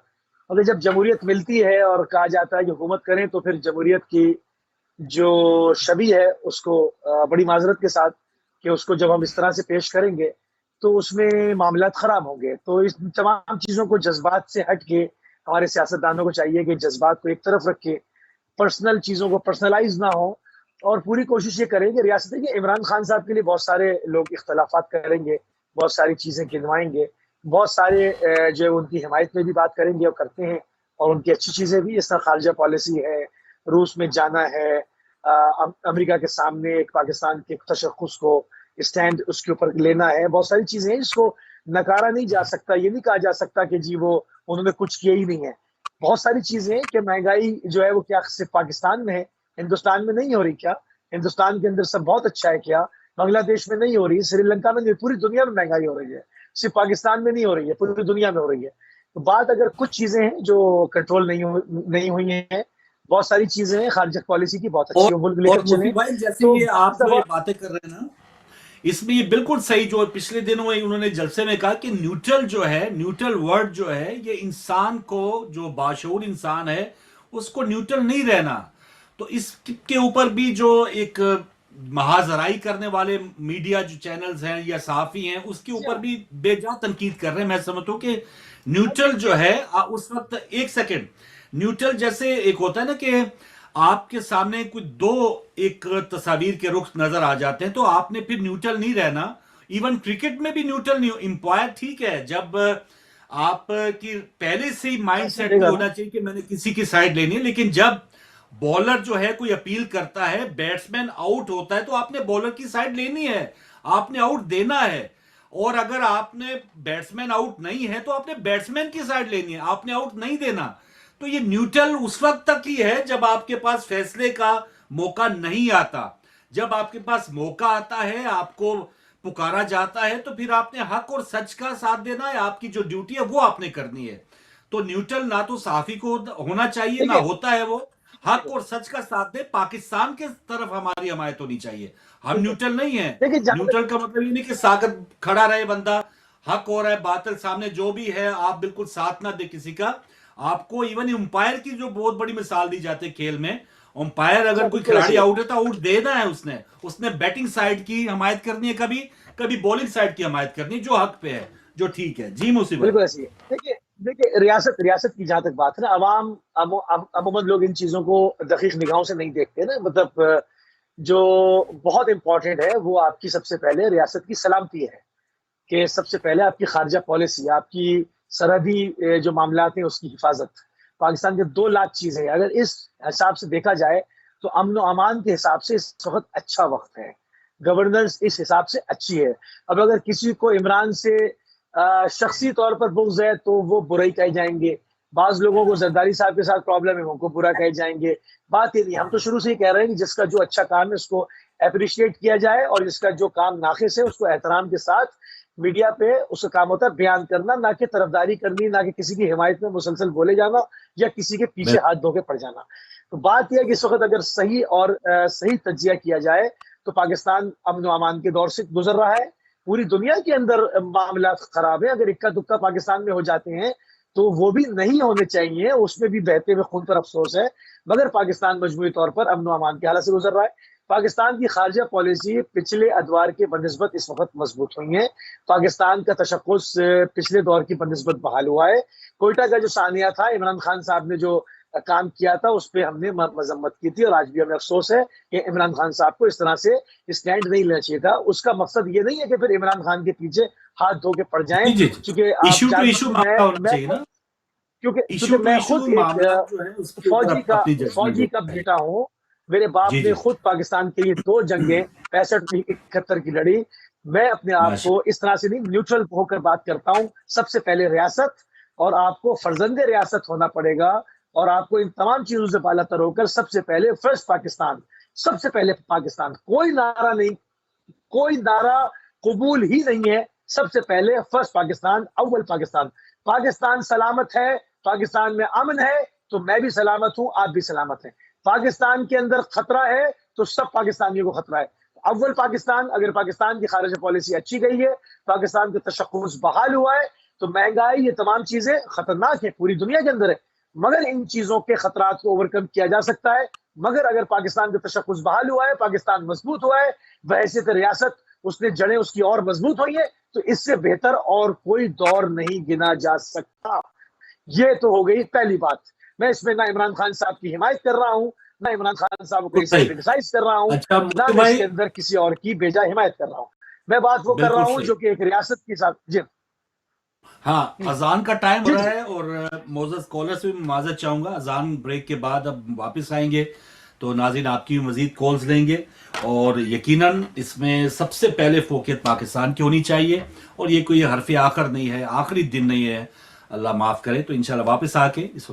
مگر جب جمہوریت ملتی ہے اور کہا جاتا ہے کہ حکومت کریں تو پھر جمہوریت کی جو شبیہ ہے اس کو بڑی معذرت کے ساتھ کہ اس کو جب ہم اس طرح سے پیش کریں گے تو اس میں معاملات خراب ہوں گے. تو اس تمام چیزوں کو جذبات سے ہٹ کے ہمارے سیاستدانوں کو چاہیے کہ جذبات کو ایک طرف رکھ کے پرسنل چیزوں کو پرسنلائز نہ ہو اور پوری کوشش یہ کریں کہ ریاست کہ عمران خان صاحب کے لیے بہت سارے لوگ اختلافات کریں گے, بہت ساری چیزیں گنوائیں گے, بہت سارے جو ان کی حمایت میں بھی بات کریں گے اور کرتے ہیں اور ان کی اچھی چیزیں بھی, اس طرح خارجہ پالیسی ہے, روس میں جانا ہے, امریکہ کے سامنے ایک پاکستان کے تشخص کو اسٹینڈ اس کے اوپر لینا ہے, بہت ساری چیزیں ہیں جس کو نکارا نہیں جا سکتا. یہ نہیں کہا جا سکتا کہ جی وہ انہوں نے کچھ کیا ہی نہیں ہے. بہت ساری چیزیں ہیں کہ مہنگائی جو ہے وہ کیا صرف پاکستان میں ہے, ہندوستان میں نہیں ہو رہی کیا, ہندوستان کے اندر سب بہت اچھا ہے کیا, بنگلہ دیش میں نہیں ہو رہی, سری لنکا میں نہیں, پوری دنیا میں مہنگائی ہو رہی ہے, صرف پاکستان میں نہیں ہو رہی ہے, پوری دنیا میں ہو رہی ہے. تو بات اگر کچھ چیزیں ہیں جو کنٹرول نہیں ہوئی ہیں, بہت ساری چیزیں ہیں خارجہ پالیسی کی بہت اچھی ملک لے اور کر چلیں. مفید بھائی جیسے یہ آپ جو یہ باتیں کر رہے ہیں نا, اس میں یہ بالکل صحیح جو پچھلے دنوں میں انہوں نے جلسے میں کہا کہ نیوٹرل جو ہے, نیوٹرل ورڈ جو ہے یہ انسان کو, جو باشعور انسان ہے اس کو نیوٹرل نہیں رہنا. تو اس کے اوپر بھی جو ایک محاذرائی کرنے والے میڈیا جو چینلز ہیں یا صحافی ہیں اس کے اوپر بھی بے جا تنقید کر رہے ہیں. میں سمجھتا ہوں کہ نیوٹرل جو ہے اس وقت, ایک سیکنڈ, نیوٹرل جیسے ایک ہوتا ہے نا کہ آپ کے سامنے کچھ دو ایک تصاویر کے رخ نظر آ جاتے ہیں تو آپ نے پھر نیوٹرل نہیں رہنا. ایون کرکٹ میں بھی نیوٹرل نہیں, امپائر ٹھیک ہے جب آپ کی پہلے سے ہی مائنڈ سیٹ نہیں ہونا چاہیے کہ میں نے کسی کی سائڈ لینی ہے, لیکن جب بولر جو ہے کوئی اپیل کرتا ہے, بیٹسمین آؤٹ ہوتا ہے تو آپ نے بولر کی سائڈ لینی ہے, آپ نے آؤٹ دینا ہے. اور اگر آپ نے بیٹسمین آؤٹ نہیں ہے تو آپ نے بیٹسمین کی سائڈ لینی ہے, آپ نے آؤٹ نہیں دینا. تو یہ نیوٹرل اس وقت تک ہی ہے جب آپ کے پاس فیصلے کا موقع نہیں آتا. جب آپ کے پاس موقع آتا ہے, آپ کو پکارا جاتا ہے, تو پھر آپ نے حق اور سچ کا ساتھ دینا ہے, آپ کی جو ڈیوٹی ہے وہ آپ نے کرنی ہے. تو نیوٹرل نہ تو صحافی کو ہونا چاہیے, نہ ہوتا ہے وہ. حق اور سچ کا ساتھ دے, پاکستان کے طرف ہماری حمایت ہونی چاہیے. ہم نیوٹرل نہیں ہیں. نیوٹرل کا مطلب یہ نہیں کہ ساکت کھڑا رہے بندہ, حق ہو رہا ہے باطل سامنے جو بھی ہے آپ بالکل ساتھ نہ دے کسی کا. آپ کو ایون امپائر کی جو بہت بڑی مثال دی جاتی ہے کھیل میں, امپائر اگر کوئی کھلاڑی آؤٹ ہے تو آؤٹ دینا ہے, اس نے بیٹنگ سائڈ کی حمایت کرنی ہے, کبھی بولنگ سائڈ کی حمایت کرنی ہے, جو حق پہ ہے, جو ٹھیک ہے. جی موسی بھائی. بالکل ایسی ہے. دیکھیے ریاست کی جہاں تک بات ہے نا, عوام عموماً لوگ ان چیزوں کو دقیق نگاہوں سے نہیں دیکھتے نا. مطلب جو بہت امپورٹنٹ ہے وہ آپ کی سب سے پہلے ریاست کی سلامتی ہے, کہ سب سے پہلے آپ کی خارجہ پالیسی, آپ کی سرحدی جو معاملات ہیں اس کی حفاظت. پاکستان کے 2 لاکھ چیزیں ہیں, اگر اس حساب سے دیکھا جائے تو امن و امان کے حساب سے اس وقت اچھا وقت ہے, گورننس اس حساب سے اچھی ہے. اب اگر کسی کو عمران سے شخصی طور پر بغض ہے تو وہ برائی کہے جائیں گے, بعض لوگوں کو زرداری صاحب کے ساتھ پرابلم ہے ان کو برا کہے جائیں گے. بات یہ نہیں, ہم تو شروع سے ہی کہہ رہے ہیں کہ جس کا جو اچھا کام ہے اس کو اپریشیٹ کیا جائے, اور جس کا جو کام ناقص ہے اس کو احترام کے ساتھ میڈیا پہ اس کا کام ہوتا ہے بیان کرنا, نہ کہ طرفداری کرنی, نہ کہ کسی کی حمایت میں مسلسل بولے جانا یا کسی کے پیچھے ہاتھ دھو کے پڑ جانا. تو بات یہ ہے کہ اس وقت اگر صحیح تجزیہ کیا جائے تو پاکستان امن و امان کے دور سے گزر رہا ہے. پوری دنیا کے اندر معاملات خراب ہیں, اگر اکا دکا پاکستان میں ہو جاتے ہیں تو وہ بھی نہیں ہونے چاہیے, اس میں بھی بہتے ہوئے خون پر افسوس ہے, مگر پاکستان مجموعی طور پر امن و امان کے حالت سے گزر رہا ہے. پاکستان کی خارجہ پالیسی پچھلے ادوار کے بنسبت اس وقت مضبوط ہوئی ہیں. پاکستان کا تشخص پچھلے دور کی بنسبت بحال ہوا ہے. کوئٹہ کا جو ثانیہ تھا, عمران خان صاحب نے جو کام کیا تھا اس پہ ہم نے مذمت کی تھی, اور آج بھی ہمیں افسوس ہے کہ عمران خان صاحب کو اس طرح سے اسٹینڈ نہیں لینا چاہیے تھا. اس کا مقصد یہ نہیں ہے کہ پھر عمران خان کے پیچھے ہاتھ دھو کے پڑ جائیں, کیونکہ میں خود ایک فوجی کا بیٹا ہوں. میرے باپ نے خود پاکستان کے لیے 2 جنگیں 65-71 کی لڑی. میں اپنے آپ کو اس طرح سے نہیں, نیوٹرل ہو کر بات کرتا ہوں. سب سے پہلے ریاست, اور آپ کو فرزند ریاست ہونا پڑے گا, اور آپ کو ان تمام چیزوں سے بالا تر ہو کر سب سے پہلے فرسٹ پاکستان, سب سے پہلے پاکستان. کوئی نعرہ نہیں, کوئی نعرہ قبول ہی نہیں ہے. سب سے پہلے فرسٹ پاکستان, اول پاکستان. پاکستان سلامت ہے, پاکستان میں امن ہے تو میں بھی سلامت ہوں, آپ بھی سلامت ہیں. پاکستان کے اندر خطرہ ہے تو سب پاکستانیوں کو خطرہ ہے. اول پاکستان، اگر پاکستان کی خارجہ پالیسی اچھی گئی ہے، پاکستان کا تشخص بحال ہوا ہے، تو مہنگائی، یہ تمام چیزیں خطرناک ہیں، پوری دنیا کے اندر ہے، مگر ان چیزوں کے خطرات کو اوورکم کیا جا سکتا ہے۔ مگر اگر پاکستان کا تشخص بحال ہوا ہے، پاکستان مضبوط ہوا ہے، بحیثیت ریاست اس نے جڑیں اس کی اور مضبوط ہوئی ہیں، تو اس سے بہتر اور کوئی دور نہیں گنا جا سکتا۔ یہ تو ہو گئی پہلی بات۔ میں اس میں نہ عمران خان صاحب کی حمایت کر رہا ہوں، نہ عمران خان صاحب کو کرٹیسائز کر رہا ہوں، اچھا نہ میں اس کے اندر کسی اور کی بے جا حمایت کر رہا ہوں۔ میں بات وہ کر رہا ہوں جو کہ ایک ریاست کے ساتھ۔ جی ہاں، اذان کا ٹائم ہو رہا ہے، اور معزز کالر سے بھی معذرت چاہوں گا، اذان بریک کے بعد اب واپس آئیں گے تو ناظرین آپ کی مزید کالز لیں گے، اور یقیناً اس میں سب سے پہلے فوقیت پاکستان کی ہونی چاہیے، اور یہ کوئی حرف آخر نہیں ہے، آخری دن نہیں ہے، اللہ معاف کرے۔ تو انشاءاللہ واپس آ کے اس